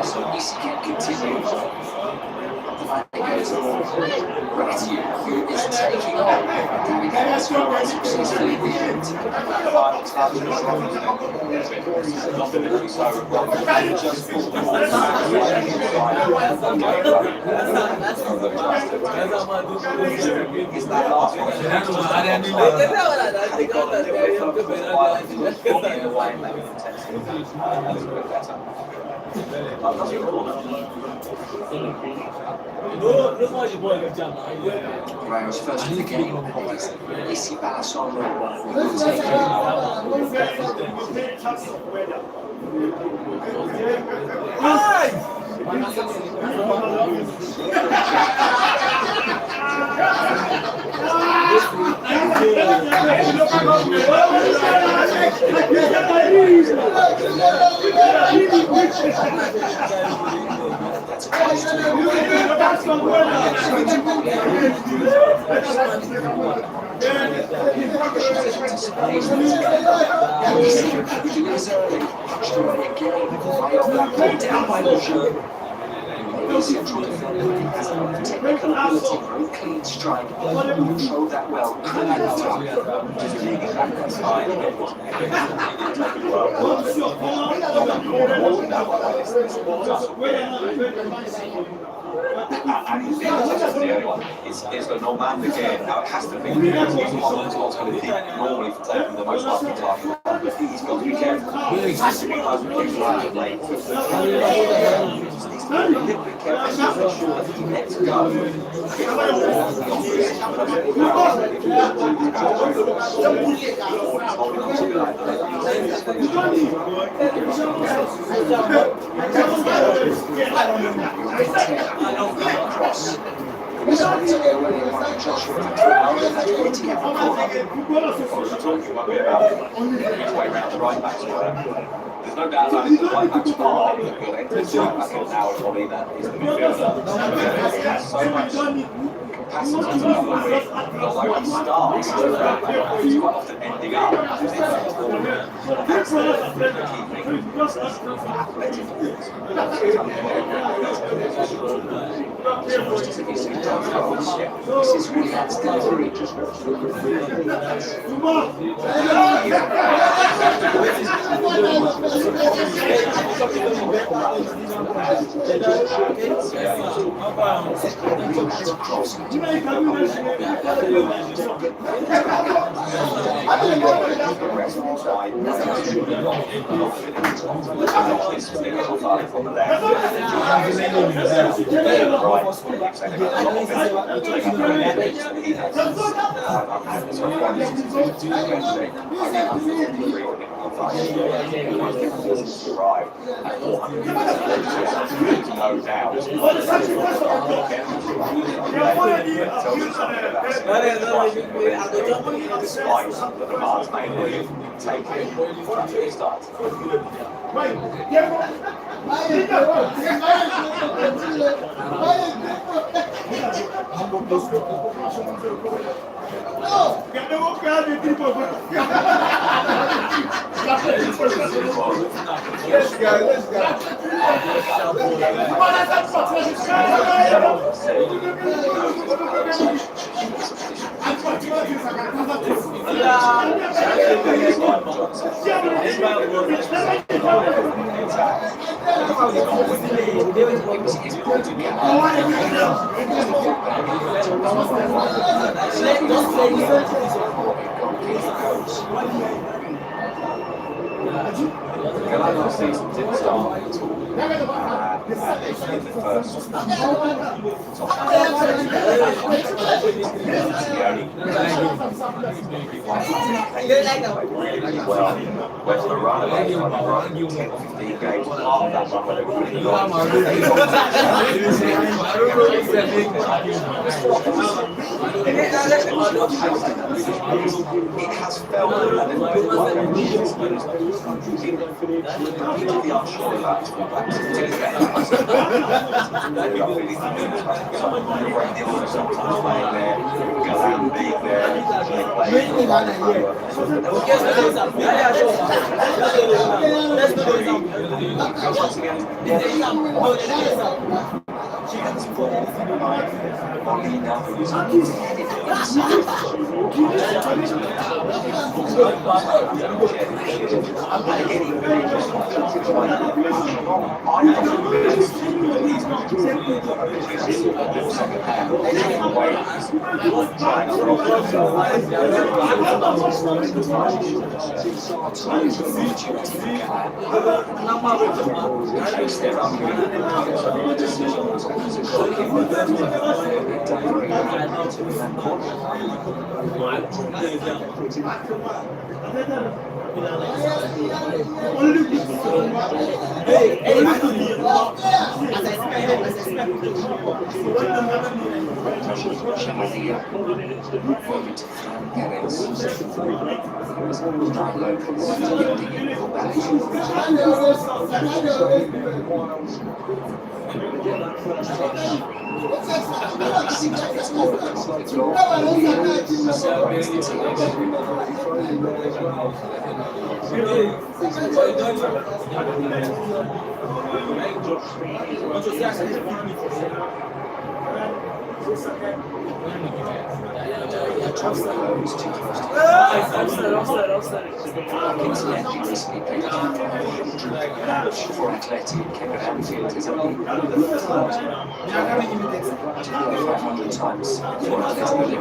So we can continue. taking on. That's what successfully did. Final touch and not literally so just it's that last one. They got a little bit focused on the away and maybe protecting a little bit better. Whereas first in the game, Issy Balasolo will take it central defender has a technical ability, very clean strike, control that well, could have time, just leave it back that side and it's the Norman again. Now it has to be because he's the one that's going to keep normally for taking the most likely target. He's got to be careful. He has to be right late. A little bit careful to make sure that he lets go. There's no doubt about it, the right back's far, but the right back now is probably that is the midfielder. He has so much capacity to move, although he starts, he's quite often ending up. That's the key thing. This is really that's delivery. No doubt. Despite the demands made on you, take it until it starts. The season didn't start at all. In the first really well. Went on a run of 10 or 15 games. Half that one went really long. It has felt a little bit like we are sure about For athletic, Kevin Anfield is only 500 times for athletic.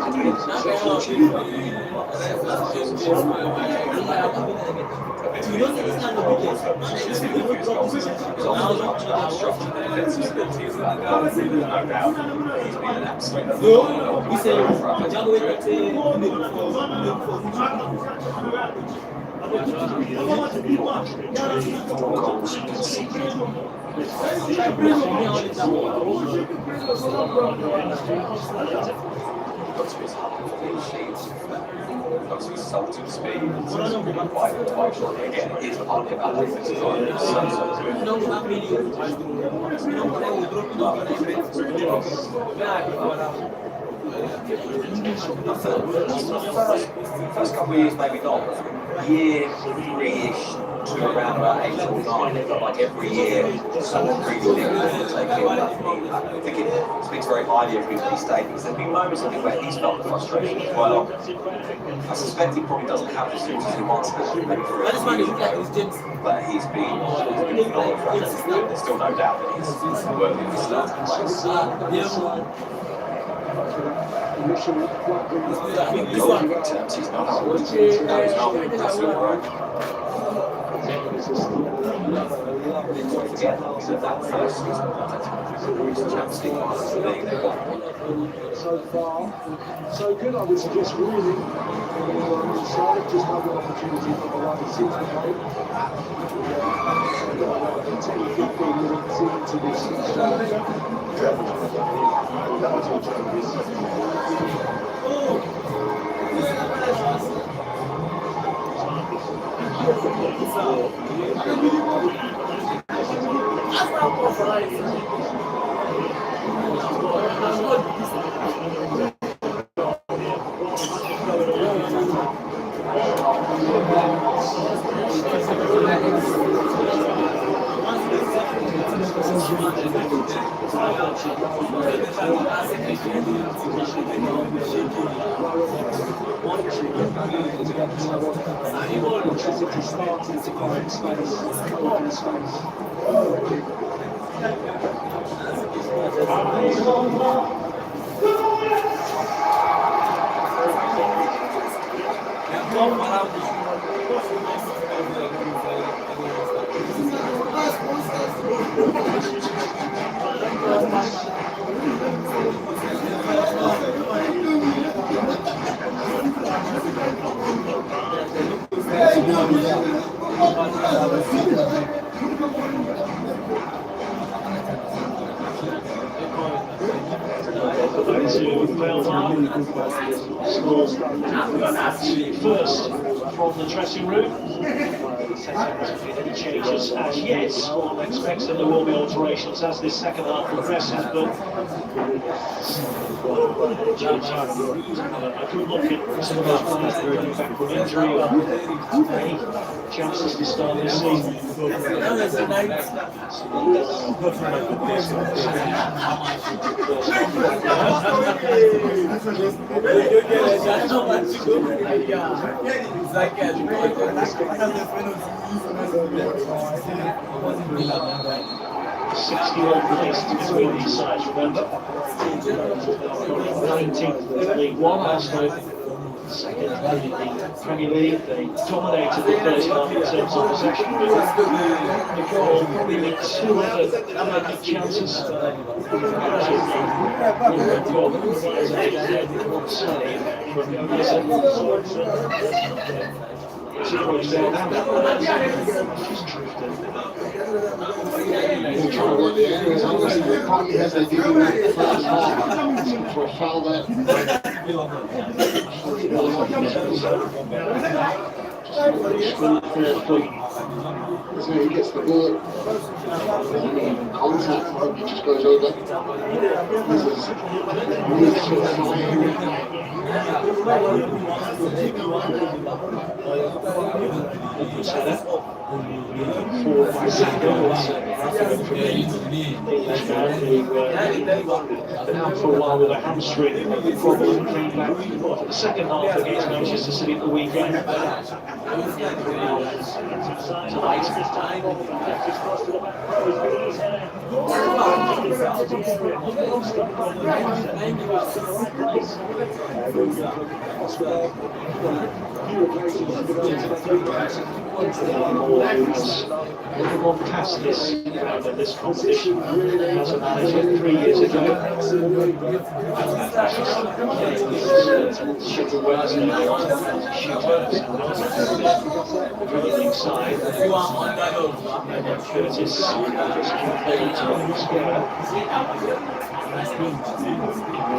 Salted speed, quite again, it is part of first couple of years, maybe not. Year 3-ish to around about 8 or 9, it felt like every year someone really big would take it. I think it speaks very highly of his statements. There's been moments I think where he's felt the frustration as well. I suspect he probably doesn't have the suits he wants to, maybe for a few, but he's been phenomenal. There's still no doubt that he's worthy of his starting place. Terms, he's not old. No, he's not. Absolutely right. Forget that first Champions League. So far, so good. I would suggest really inside, just have the opportunity for the right to see the game. 10-15 minutes into this Scores an absolute first from the dressing room. The second hasn't been any changes as yet. One expects that there will be alterations as this second half progresses, but a good look at some of those players that are coming back from injury or any chances to start this season. $61 points between these sides, remember. 19th in League One, Arsenal second in the Premier League. They dominated the first half in terms of possession, but Nicole probably with two other big chances. He's trying to work the areas, obviously, the party as they did in the first half. Asking for a foul there. So he gets the ball. Contact, I hope he just goes over. This is really sort of for a while with a hamstring problem, came back for the second half against Manchester City at the weekend. Everyone passed this round of this competition as a manager 3 years ago. The Premier League side. Curtis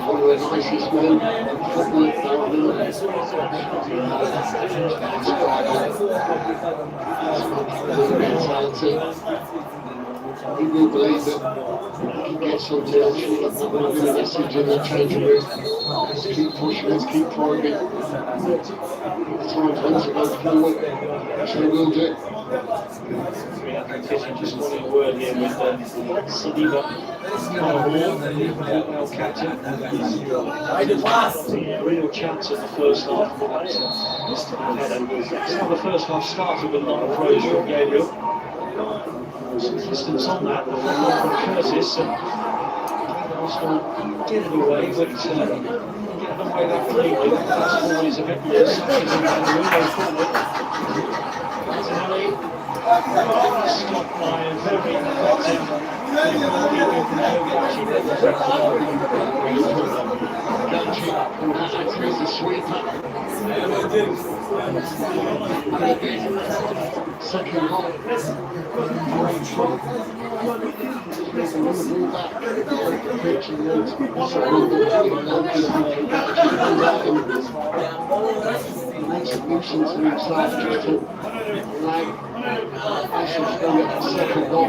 one of the nicest men in football mentality. He will believe that he can get something. I'm sure that will be a message in the changing room. Let's keep pushing, let's keep probing. The time's when to go forward, which they will do. Just one word here with Saliba, female captain. Real chance in the first half. That's how the first half started with a lot of praise from Gabriel. Some distance on that from Curtis, and Arsenal get it away, but get them away that cleanly. That's always a bit loose. Stopped by a very effective Here's the sweeper. Second goal. Makes a nuisance of himself just to like Ash's go at the second goal.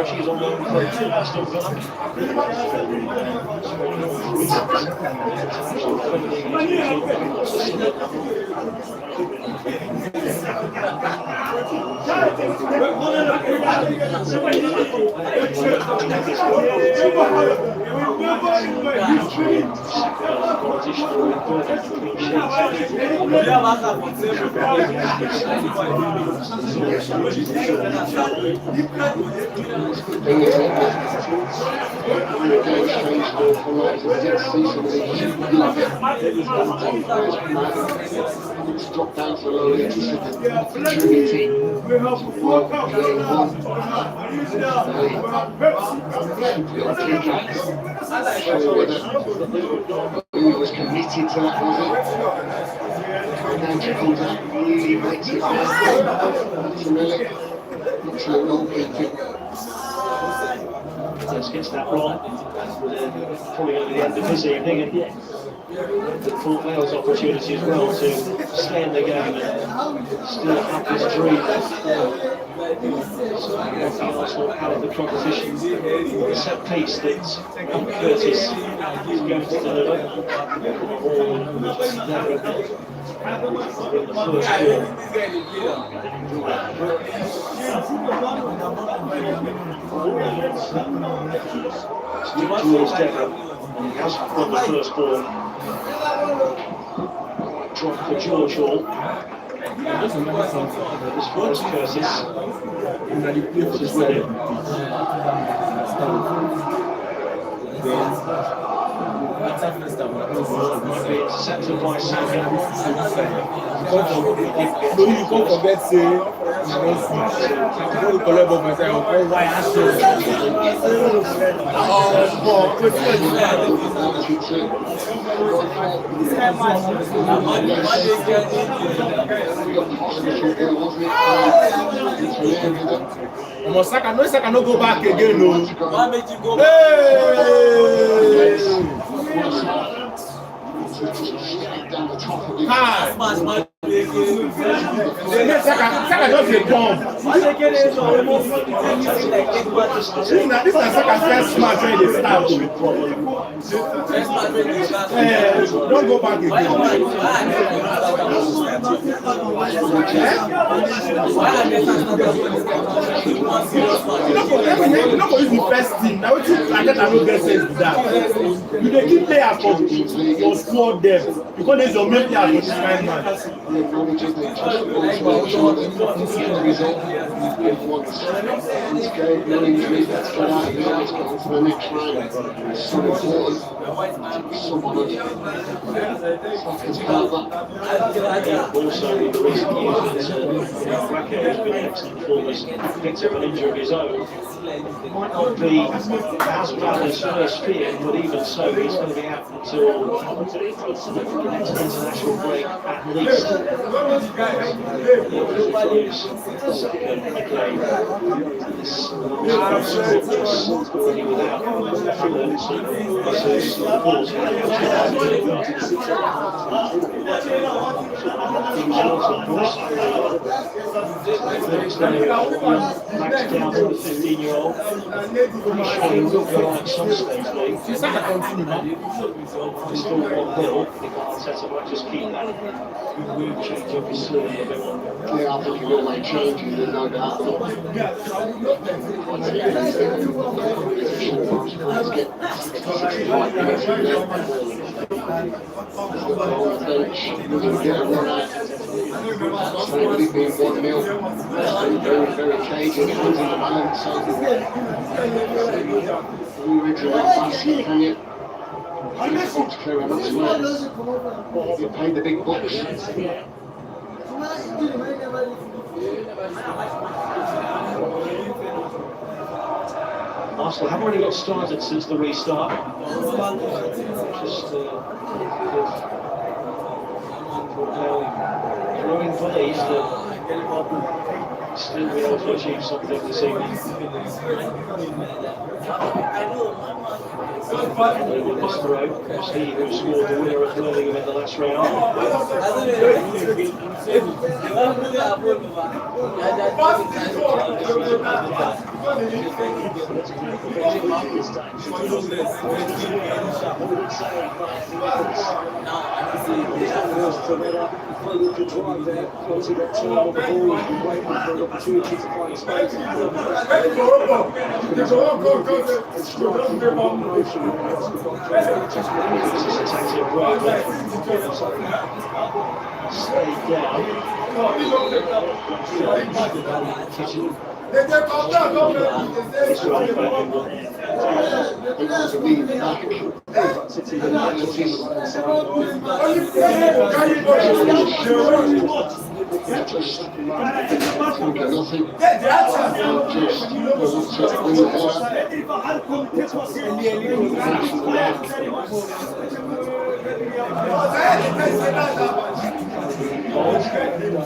She's on loan for Aston Villa. It's dropped down to low interest opportunity. He was committed to that, was it? Really makes it excellent goalkeeping. Let's get that wrong. Probably going to be the end of his evening. And Full Wales opportunity as well to stay in the game and still have this dream. So Arsenal out of the competition. The set piece that Curtis is going to deliver. In the first ball. Towards Deborah. He has won the first ball. Drop for George Hall. This was Curtis. This is with him. Intercepted by Saka. You can't forget say you collect of myself. Why Saka no go back again. No. Saka just a bomb. This is Saka's first match when they start. Don't go back again. You know use the first team. Now what you like that I don't get sense with that. You dey keep players for squad depth because there's your main player for this kind of match. Also, in the recent years, Raka has been excellent performance, picked up an injury of his own. Might not be as bad as first feared, but even so, he's going to be out until the next international break at least. Already without Max down to the 15-year-old. Pretty sure he will go on at some stage, Lee. Still 1-0. I think Arteta might just keep that. Change up his sleeve a bit more. Yeah, I think he will make changes, there's no doubt. It's been 1-0. Very, very cagey. It comes into balance. You reach that basket, can you? Box clear, and that's where you pay the big bucks. Arsenal haven't really got started since the restart. Just growing belief that still be able to achieve something this evening. Mr. O was he who scored the winner at Birmingham in the last round. Stayed down.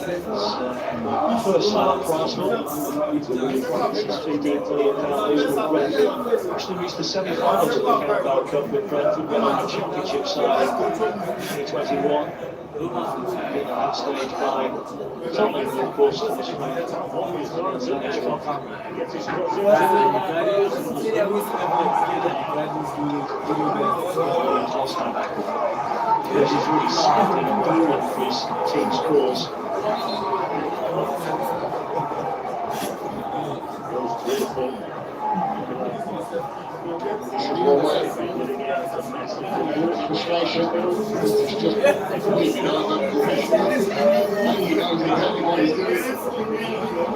First start for Arsenal. £15 million deal with Brentford. Actually reached the semi-finals of the Carabao Cup with Brentford, winning the Championship side in 2021. In that stage by Tottenham, of course, Thomas Frank. This is really standing on that one for his team's cause. Frustration. It's just completely over. And he knows exactly what he's doing.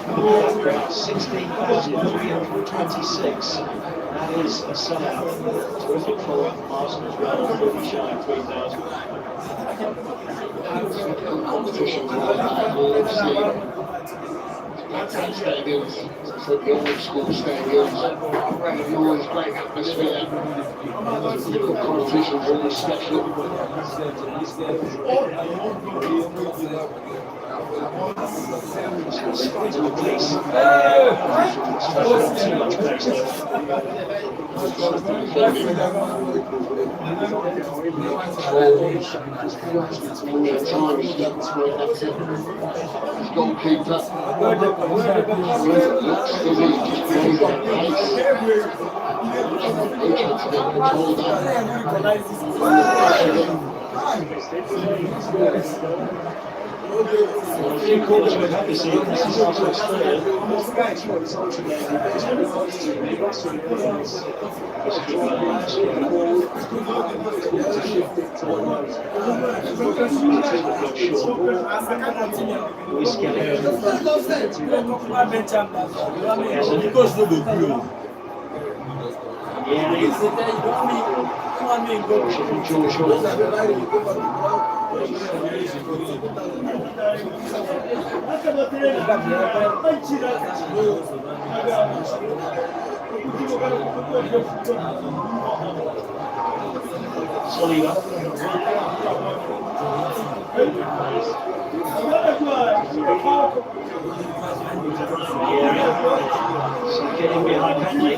About 16,326. That is a sellout. Terrific for Arsenal as well, 30 shy of 3,000. Competitions like that, we'll see. That stadiums, so the old school stadiums, great noise, great atmosphere. Competitions are always special. Straight to the place. Too much pace though. His goalkeeper. A few corners we've had this evening. This is Arsenal's third. Soliva. Getting behind Henley.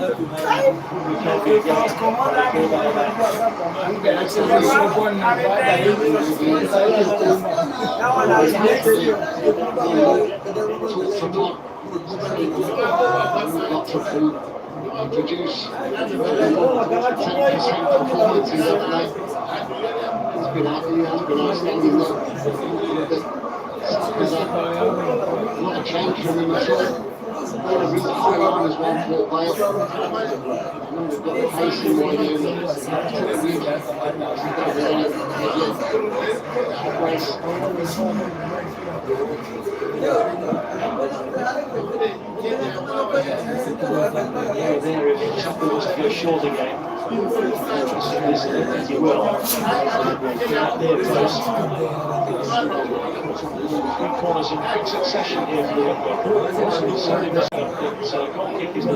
Produce 10% performances every night. It's been outstanding though. Not a change from him at all. Every time is one foot bail. They've got the pace in right here. Was to go short again. As you will. Near post. Three corners in quick succession here for the Sunday goal kick is not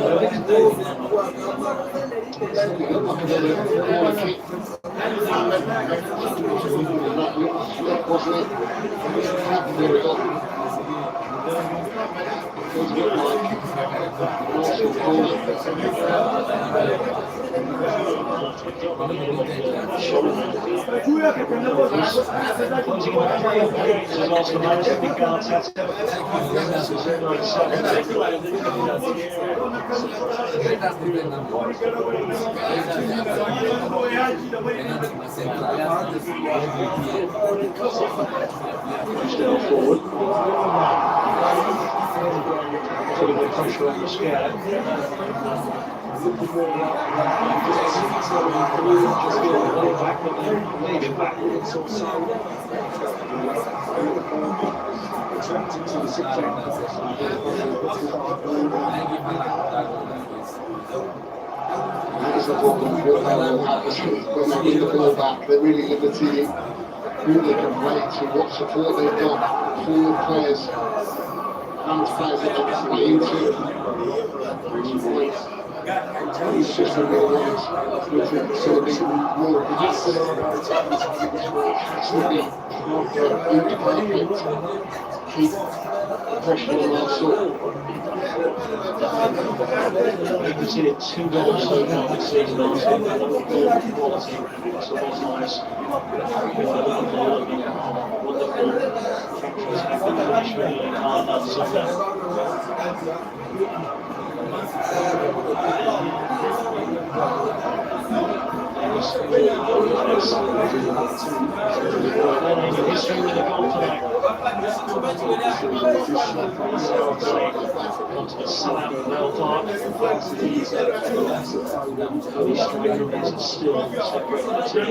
still forward. Putting the pressure on the scale. Maybe backwards or so. Attracted to the That's the problem when they win the ball back, they're really limiting who they can play to, what support they've got, forward players. and players that they can play into. It's just a real one. So it's more aggressive. It has to be perfect. Keep pressure on Arsenal. You can see it 2 goals so far this season. Arsenal have got goal quality. It's the bottom line. Wonderful factories have been finished really hard on Sunday. History with a goal tonight. Onto the sellout Vale Park. The striker is still separating the team.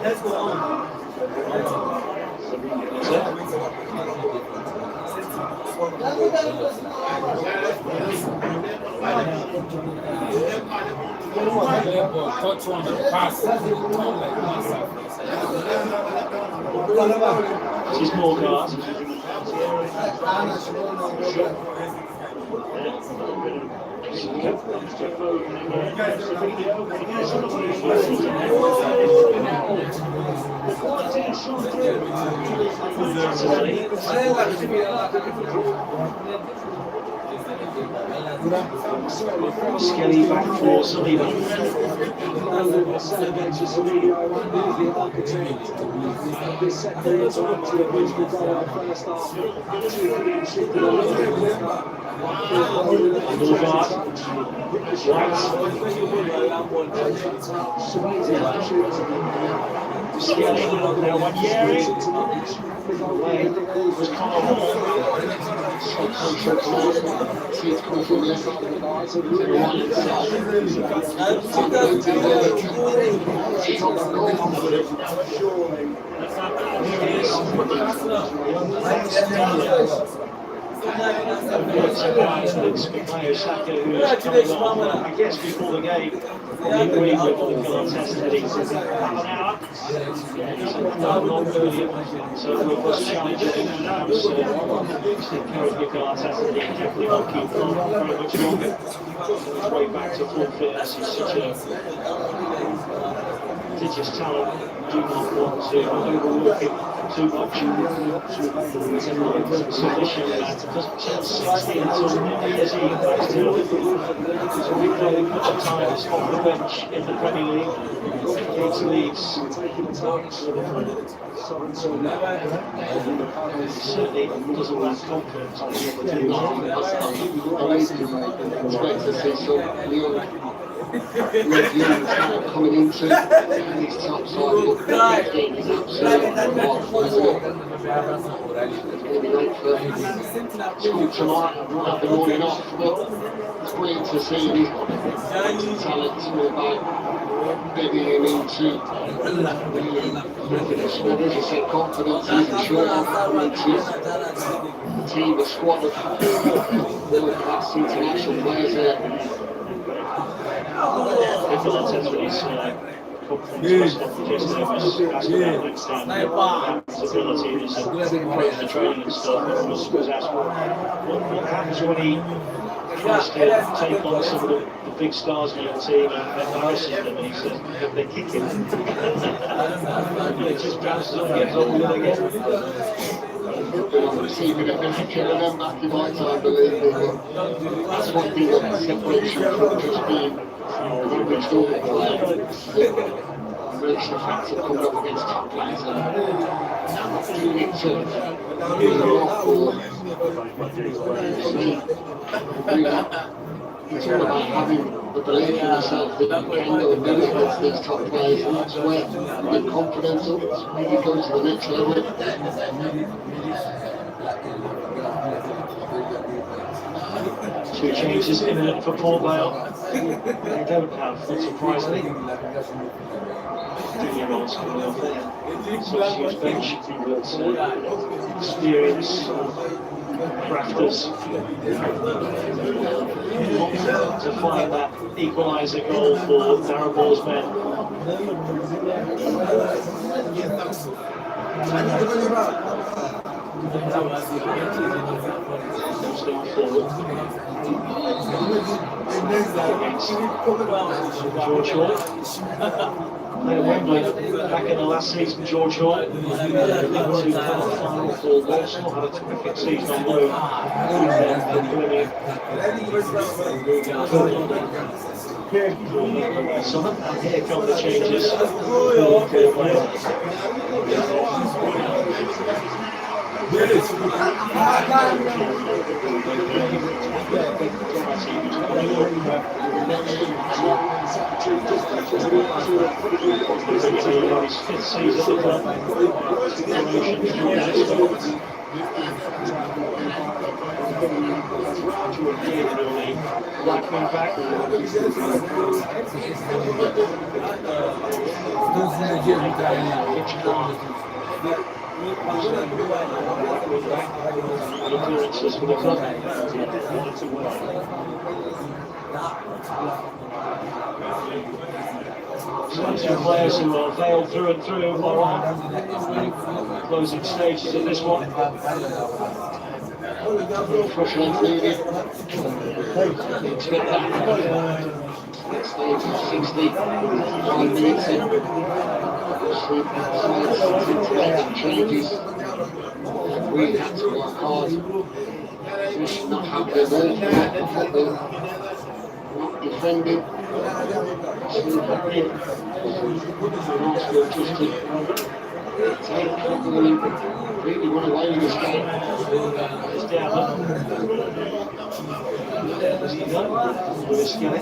Let's go on. Touch on the pass. She's more cards. Skelly back for Saliba. Skelly, now one Yeri. Away was Carl. She's come from the left side of the line, so he's in the right side. I guess before the game, he agreed with the contest heading to half an hour. So we'll just challenge it in and out. So encourage Arteta to definitely not keep on very much longer. His way back to full fitness. He's such a prodigious talent. Do not want to overlook him too much. He's in submission and doesn't turn 60 until years he back to it. So we've played a couple of times off the bench in the Premier League. Against Leeds. Certainly doesn't lack confidence on the opportunity. Expect to see some young coming into his top side. He's absolutely school tonight, not the morning off, but it's great to see his talent about bedding him into as I said, confidence, even short confidence, the team, the squad of world-class international players there. Confidence was just asked about next time. Ability and his approach to training and stuff. And was asked what happens when he tries to take on some of the big stars in your team and embarrasses them, and he says they kick him. He just bounces up and gets on with it again. Receiving it, killing them back in my time, believe me. That's one thing that separates you from just being an average normal player. Really the fact of coming up against top players and doing it to use a lot more. It's all about having the belief in yourself that you can go and do it against these top players, and that's where your confidence maybe goes to the next level. Two changes imminent for Port Vale. They don't have, unsurprisingly, 15-year-olds coming off their substitute bench, but experience crafters to find that equaliser goal for Darren Moore's men. George Hall. Played at Wembley back in the last season. George Hall. Final for Arsenal. Had a terrific season on loan with Birmingham. Summer. And here come the changes. Two players who are veiled through and through are on closing stages of this one. Fresh length needed. Expect that. Next stage is 65 minutes in. Changes. We had to work hard. Just not have the ball, not defending. Arsenal just to take control and really run away with this game. It's down. Does he go? Lewis Skelly.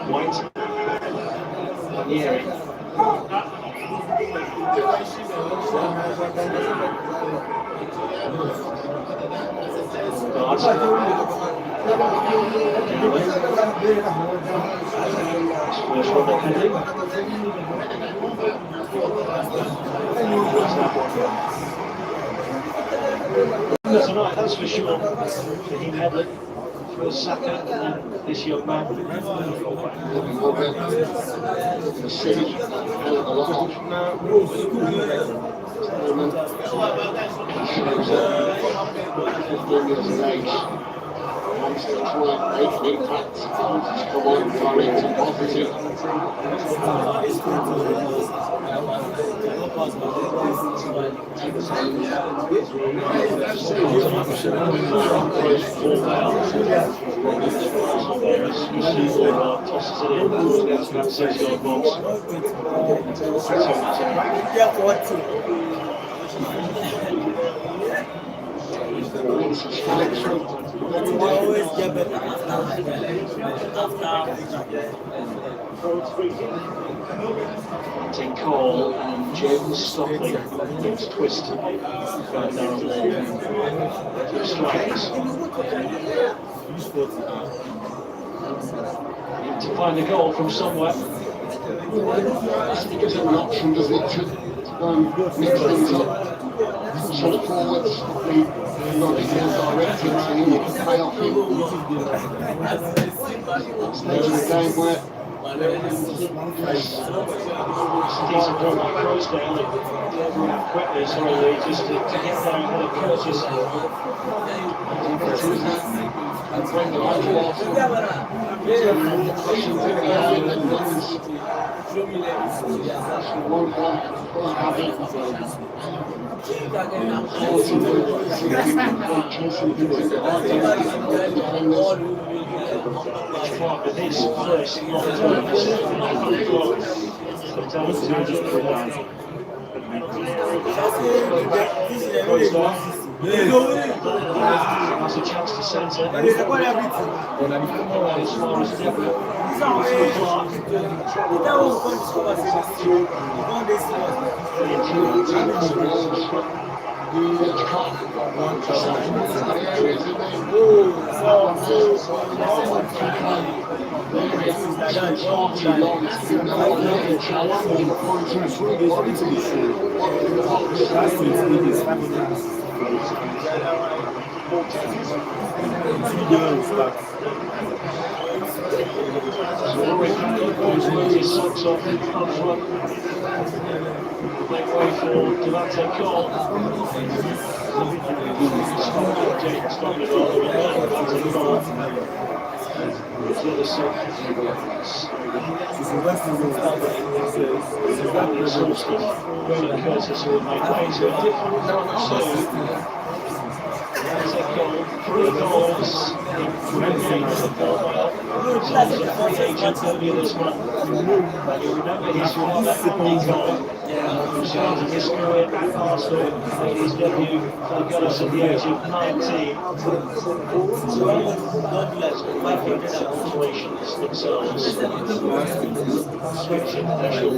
White. Yeah. Tonight, that's for sure. Raheem Headley, for Saka, and then this young man. The city, a lot of shows up 15 years of age. Wants to try and make an impact. Wants to come on, direct and positive. Always get better Take Cole and James Stockley against Twist. Two strikers. Need to find a goal from somewhere. It gives him an option, doesn't it, to mix things up. So the forwards, not being directed to him, you can play off him. Stage of the game where Decent run by Crosdale. Quickly, sorry, just to get down ahead of Curtis. and bring the life of That's a chance to centre. As far as different. His socks off up front. Make way for Devante Cole. Stopping rather with Devante Cole. The other side. Curtis will make way to a different front two. Devante Cole, 3 goals. He's a free agent earlier this month. You remember his father Andy Cole, who started his career at Arsenal, made his debut for the Gunners at the age of 19. Situations themselves. Switch international.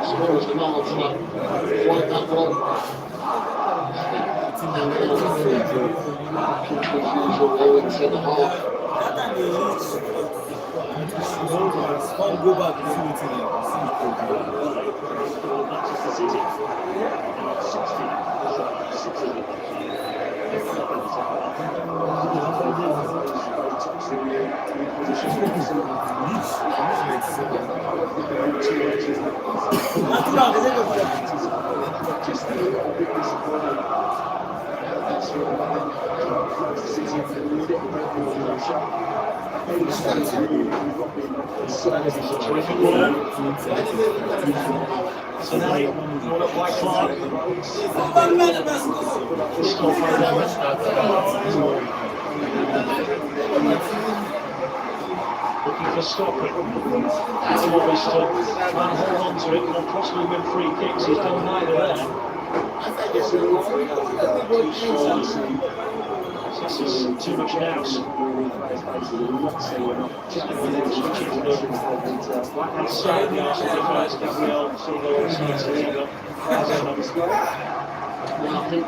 Scorers come on to that, fight that ball. Keep as usual, all in centre half. Go back to Looking for stopping. Almost try and hold on to it and possibly win free kicks. He's done neither there. This is too much nous. Right-hand side, the Arsenal defence, Gabriel, Silva, Silva. I think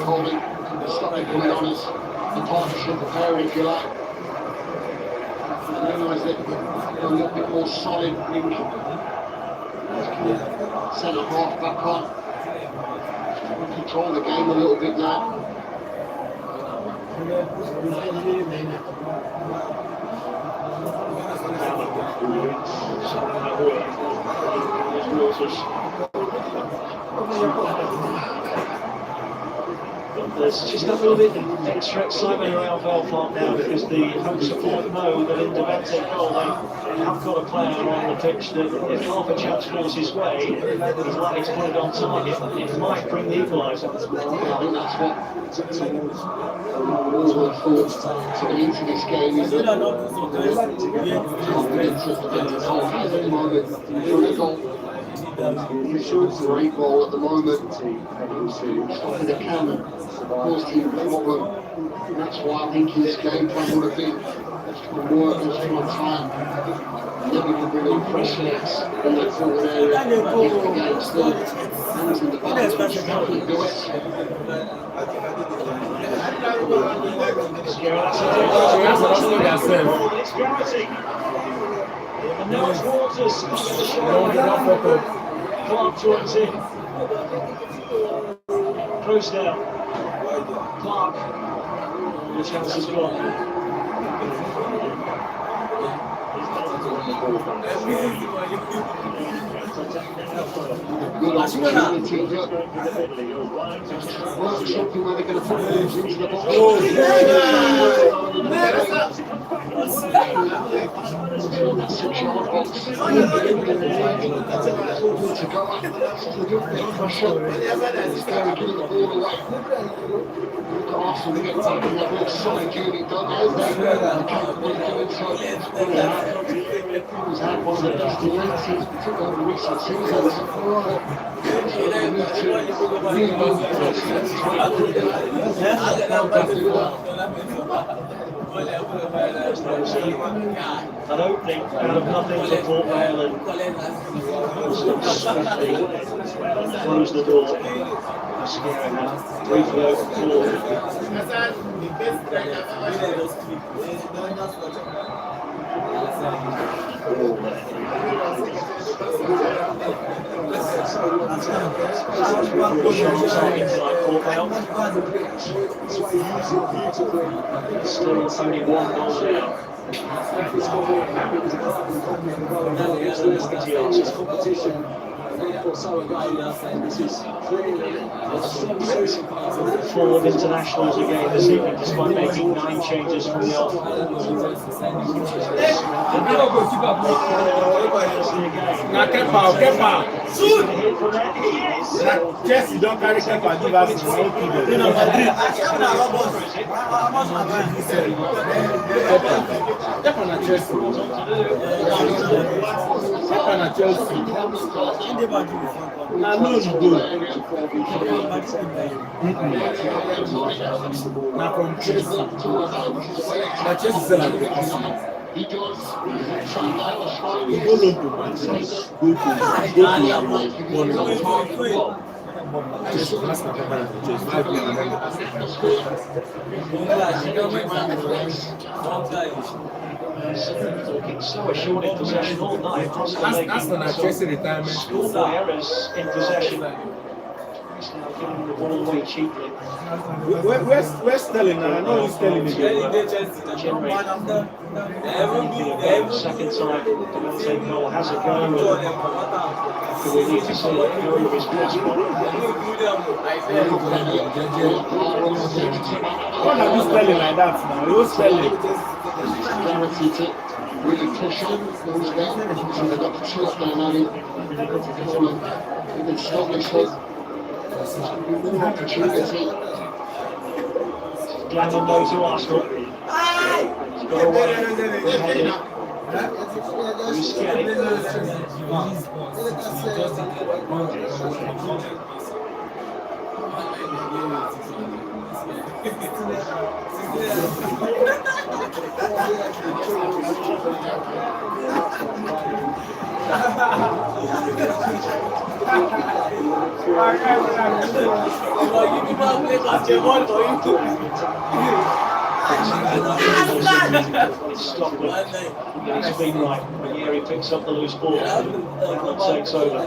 Coley, stopping coming on as a partnership affair, if you like. I realise that they're a little bit more solid link. Centre half back on. Control the game a little bit now. There's just a little bit extra excitement around Vale Park now because the home support know that in Devante Cole they have got a player on the pitch that if half a chance falls his way, he's likely to put it on target. It might bring the equaliser. I think that's what all the thoughts coming into this game is that confidence at the moment. Great ball at the moment, stopping the cannon, caused him a problem. That's why I think his game plan would have been let's try and work, let's try and time. Then we can bring in fresh legs in that forward area, back into the game still. Hands in the back, striking duets. It's Garrity. And now it's Waters. Clark joins in. Close down. Clark. The chance is gone. Good opportunity here. Well, something where they're going to put balls into the box. That 6-yard box. To go up, to give the pressure. It's going to give the ball away. Arsenal to get taken that little solid unit done as they capable of doing so. He's had one of the best defences, particularly over recent seasons. They need to really an opening out of nothing for Port Vale and close the door. Scaring that briefly open floor. Still only 1 goal now. It's competition. So again, this is clearly a sensation. 4 internationals again this evening, despite making 9 changes from the off. Chelsea don't carry Kepa, give us Now from Chelsea. he does. So assured in possession all night. That's not a Chelsea retirement. Scored by errors in possession. He's now giving the ball away cheaply. Where's Sterling now? I know he's Sterling again. Second time, Devontae Cole has a go. After we need to see it go with his crossbar. Why not do Sterling like that now? He was Sterling. Clarity to really push on those there. So they've got the shot down on him. They've been stop this one. Opportunity. Glenn knows who Arsenal. He's got away. He's scared. Getting his feet right. And here he picks up the loose ball and takes over.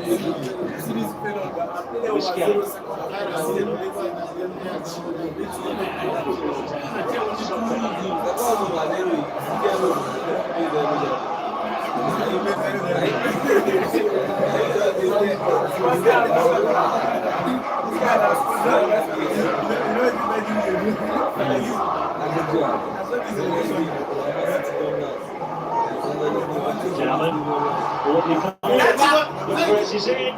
Gentlemen, Audley the press is in.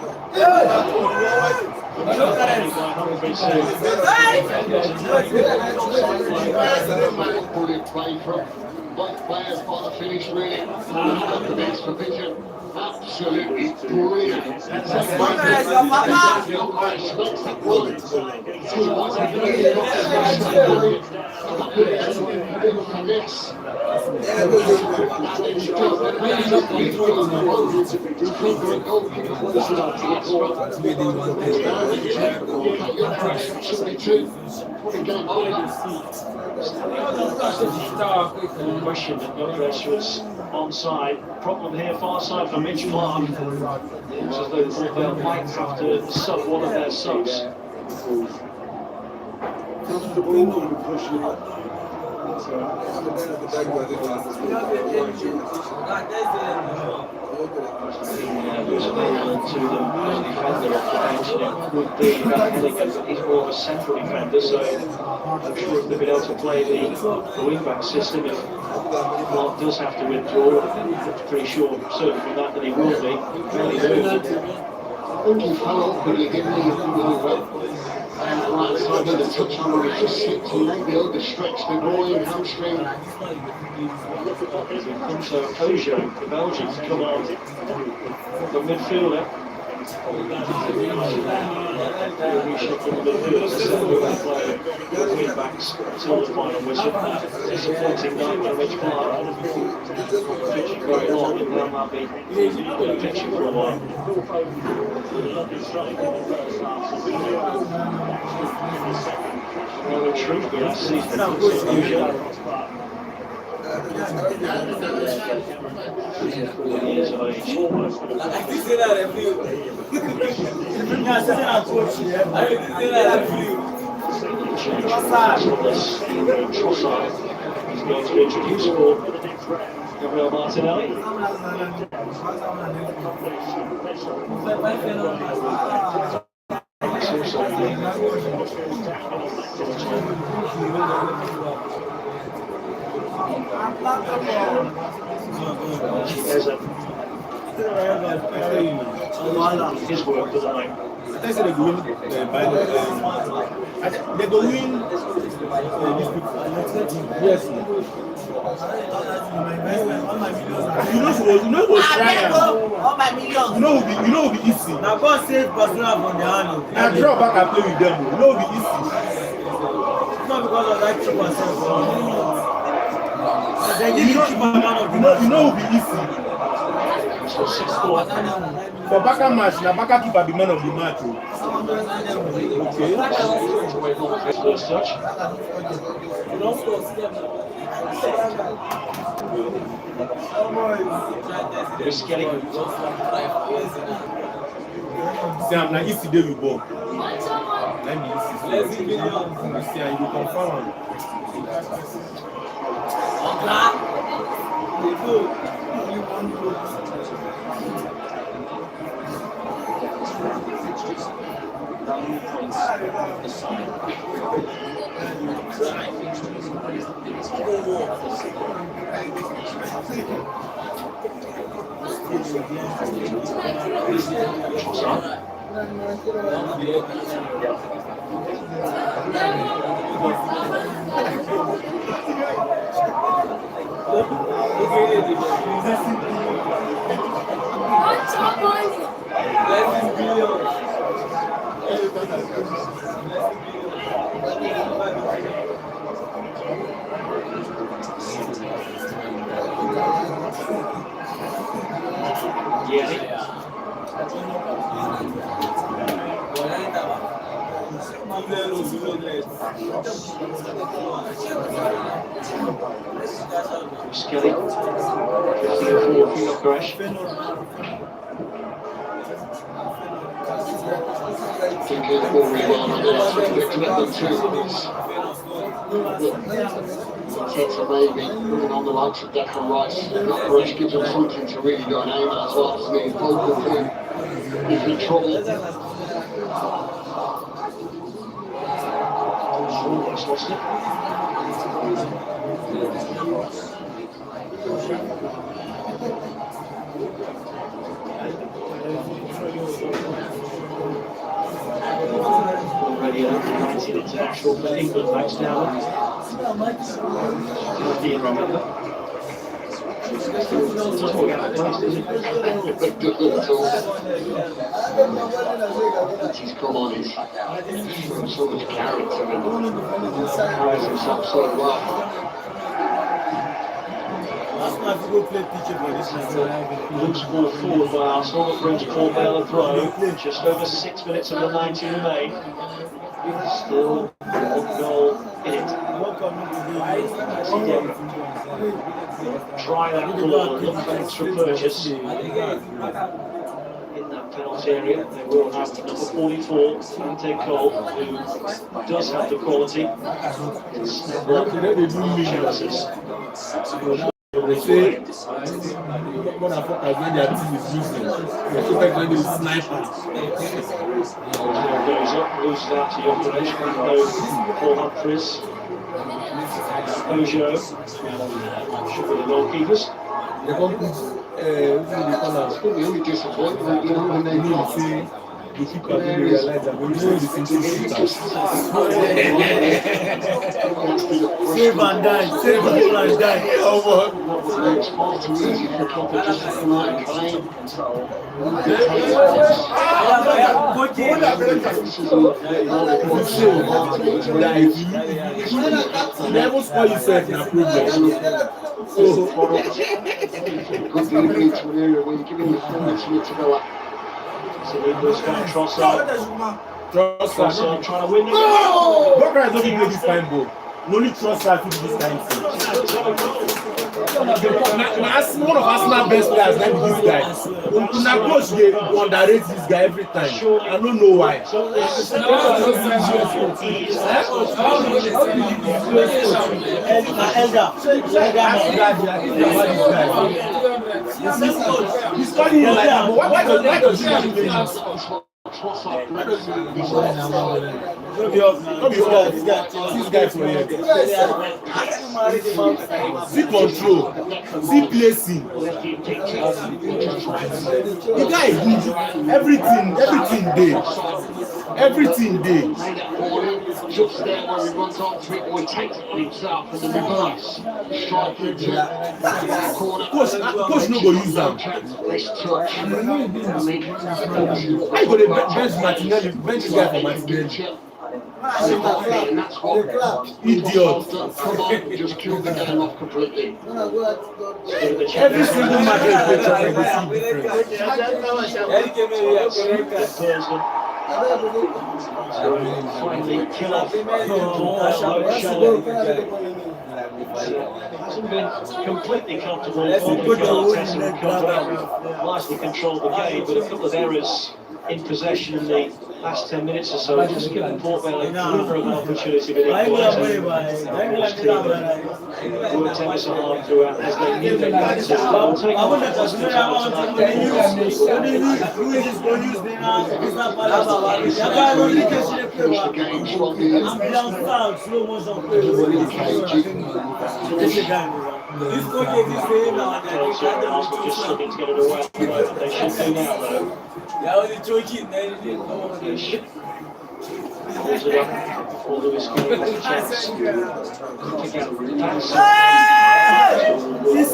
Brilliant play from both players by the finish, really. The next provision. Absolutely brilliant. That's a question that Gomez was onside. Problem here, far side for Mitch Clark. So they thought they might have to sub one of their subs. There's an element to them as a defender off the bench, and it would be that Elliott is more of a central defender, so I'm sure if they've been able to play the wing-back system, if Clark does have to withdraw, I'm pretty sure, certainly from that he will be. Really good. I think he fell off when he gave me right side of the touch on where he just slipped and maybe overstretched the groin, hamstring. So Ojo, the Belgian, to come on, the midfielder. Wing backs until the final whistle. Disappointing night for Mitch Clark. Pitching very long, and now might be pitching for a while. Well, the truth be last season, Ojo. Years of age. I can say that every year. I say that coach. I can say that every year. Trossard is going to be introduced for Gabriel Martinelli. His work for the night. I think they go win they go win yes. You know what's trying. All my millions. You know will be easy. Now God saves Barcelona from the hand. Now draw back and play with them. You know will be easy. Not because of that 2%. They give you keep a man of the match. You know will be easy. For Baka match, now Baka keep at the man of the match. Okay. First touch. There's Skelly. See, I'm like, easy day we ball. Let me see. You see, and you confirm. Skelly, 54 field crash. Thinking it's more really well on the commitment to sets of maybe bringing on the likes of Declan Rice. Rush gives them something to really go and aim at as well, doesn't he? Vocal team is in trouble. Almost lost it. Already an united international for England, Max Dowler. European, remember. He's come on, he's so much character and carries himself so well. Loose ball forward by Arsenal. That brings Paul Bale a throw. Just over 6 minutes of the 90 remain. Still one goal in it. Try that colour and look for extra purchase. In that penalty area, they will have number 44, Ante Cole, who does have the quality to snap up chances. They say motherfuckers when their team is losing, they expect when they sniper. Goes up, loose out to Jokovic, Paul Humphries, Ojo, should be the goalkeepers. It's going to be only disappointment, you know, when they say the keeper didn't realize that when you say this into shooters. Save and die, save and die. it's far too easy for competition to come out and claim control. Never score yourself in a problem. Good delivery to an area where you're giving the forwards to go up. So Nicholas going to Trossard trying to win the game. What guys don't play this time ball? No only Trossard to this time. One of Arsenal best players like this guy. Una coach they underrate this guy every time. I don't know why. He's calling him like that, but why does he have to play this? This guy for here. See control, see placing. The guy is good. Everything there. Just there where he runs on to it, or he takes it on himself and the reverse. Strike into the corner. Coach no go use them. This touch. I go to bench Martinelli, bench this guy for Martinelli. And that's what Idiot. come on, just killed the game off completely. Every single match is Finally, kill off. Hasn't been completely comfortable. Largely controlled the game, but a couple of errors in possession in the last 10 minutes or so, just giving Port Vale a glimmer of an opportunity with equaliser. Worked ever so hard throughout as they knew they had to. They'll take on the positive tonight. Arsenal just struggling to get it away. They should do now, though. Pulls it up for Lewis Green with a chance to pick out the pass. You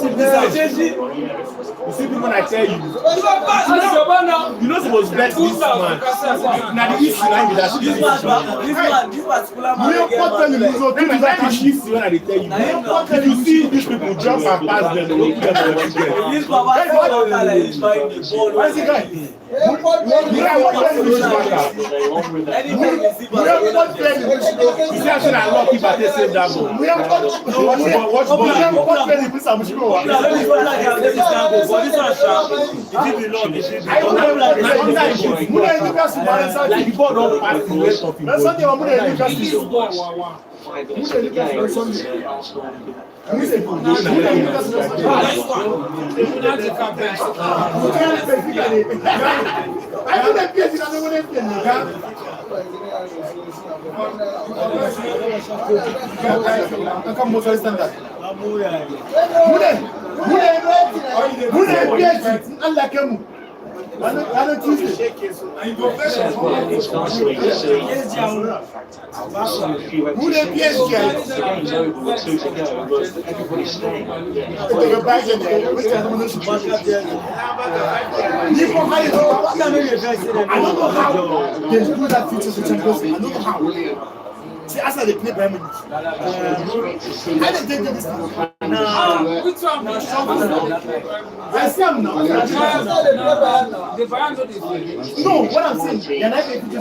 see when I tell you, you're not supposed to bet this man. Now the issue now is that this particular man when I tell you, you see these people jump and pass them, they don't get what you get. Where's the guy? It's fascinating to see. A few empty seats. The game's over with 2 to go, but everybody's staying. I don't know how they do that feature to Champions League. I don't know how. See, as they play Bayern Munich, I didn't take this. Which one? I see them now. No, what I'm saying, they're not going to do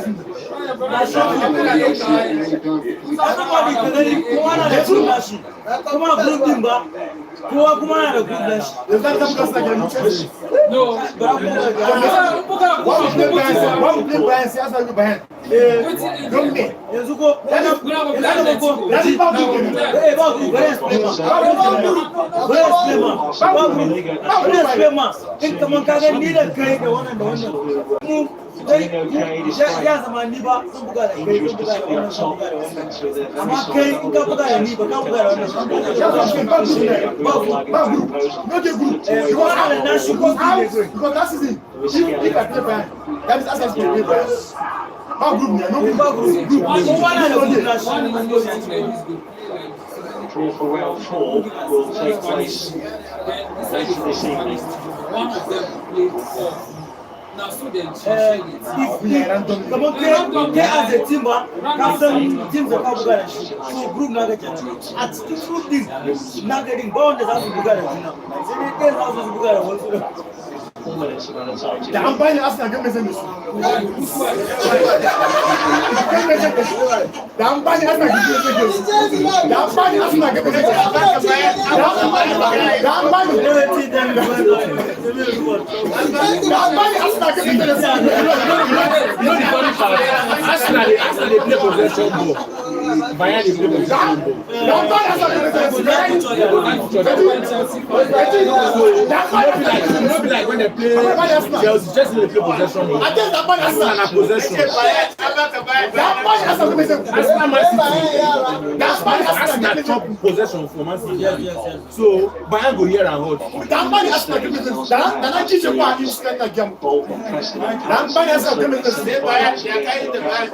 Draw for round 4 will take place later this evening. One of them played before. Now, so they as a team, teams are so group at group not getting bound as 4 minutes of another time. the umpire has to give me this. The umpire has to give me this. The umpire has to give me this. When they play Chelsea, just when they play possession, I guess that man has possession. That's top possession for Man City. So Bayern go here and hold. That man has to give me this. That I teach you what you spend a game. That man has to give me this.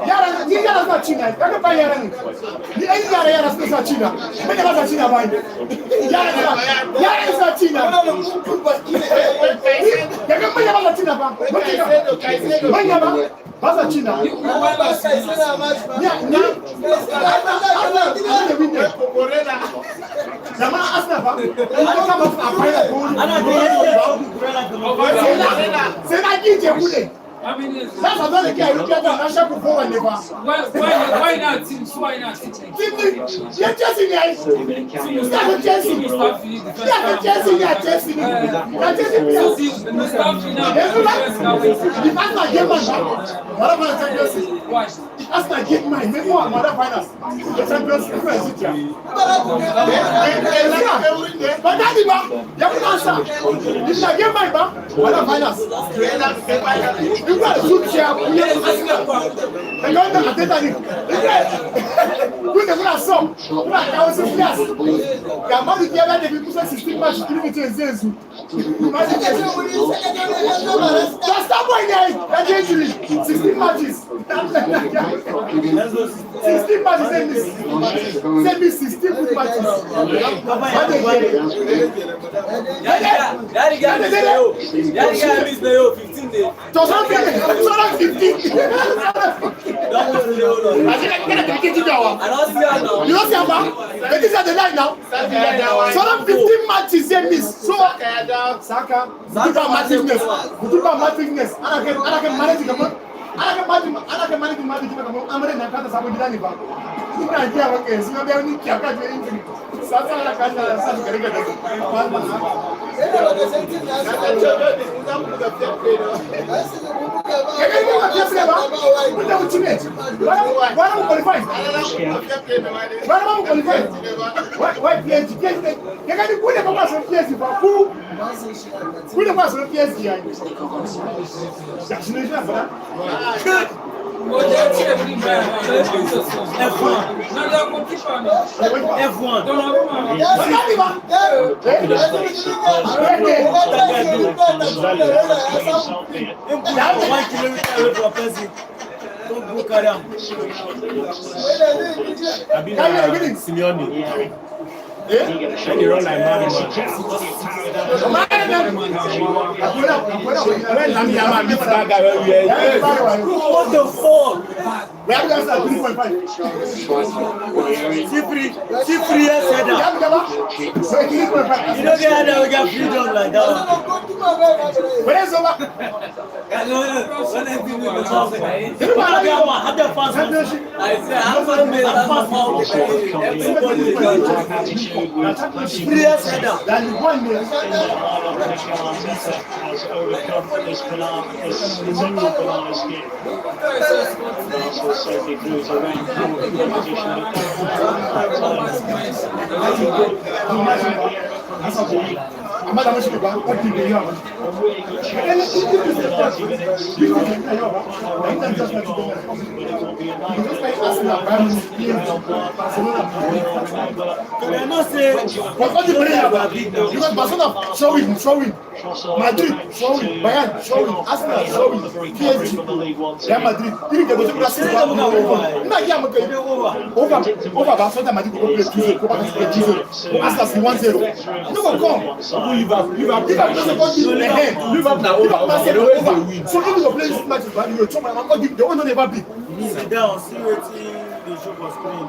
Yara not China. Yara is not China. Many of us are China. Yara is not China. That's another guy who got a national football and never. Why not teams? Why not teams? You're Chelsea, guys. Start with Chelsea. Start with Chelsea. You're Chelsea. If that's not game man, what about the Champions League? If that's not game man, maybe what other finals? The Champions League. But that's it, man. You have to answer. If not game man, other finals. You got to shoot here. You have to ask them. They don't know what they're doing. Who the fuck some? Right, I was in class. The amount of people that they put 16 matches to me to Zezu. That's that boy guy. That's injury. 16 matches. 16 matches. Send me 16 good matches. Daddy guy is the 15 days. 15. You don't see about? But these are the line now. So 15 matches they miss. So Saka, Martinez. I can manage the money. I can manage the money. I'm going to cut some of the money. You can't get okay. So you're only carrying. Sasa la casa la sasa karibu na Simeone. And you run like man. What the fuck? We have guys at 3.5. Sifri years said that. You don't get that we get freedom like that. When it's over, then you go in there. Has overcome this organised game. Arsenal certainly through to rank fourth in the position. I'm not going to what do you know? Really good chance. 90 minutes. I know say because Barcelona showing, Madrid showing, Bayern showing, Arsenal showing, PSG, Real Madrid. Didn't get to Brazil over Barcelona. Madrid go play 2-0, go back to play 2-0. Arsenal 1-0. No go come. Liverpool now over. So if you go play this match, you will chop my man. They all never beat. sit down, see what the show was screen.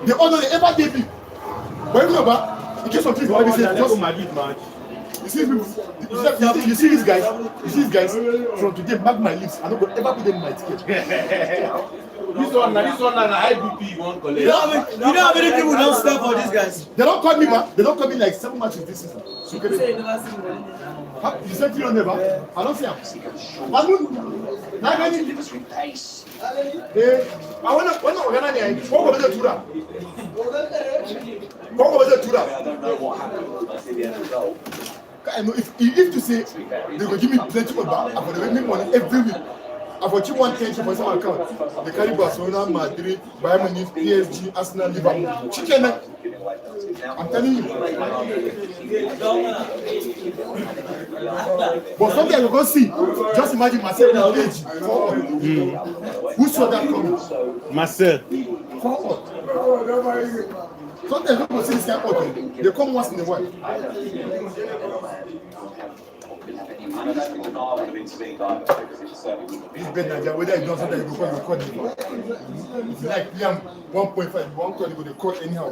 They all never beat. But you know, in case of this, why we say just Madrid match. you see these guys from today, mark my lips. I don't go ever put them in my ticket. This one and IBP won't collect. You know how many people don't step for these guys? They don't call me, man. They don't call me like 7 matches this season. So you said you don't never. I don't see him. I want to organize. What was the Tura? I don't know what happened at the end result. I know if to say they will give me plenty of back, I'm going to make me money every week. I've got you 110 for some account. The carry Barcelona, Madrid, Bayern Munich, PSG, Arsenal, Liverpool. Chicken, I'm telling you. But something I will go see. Just imagine myself on age. Who saw that coming? Marcel. Forward. Sometimes people see this guy out. They come once in a while. It's better whether you don't sometimes you record it. If you like PM 1.5, you won't call it with the code anyhow.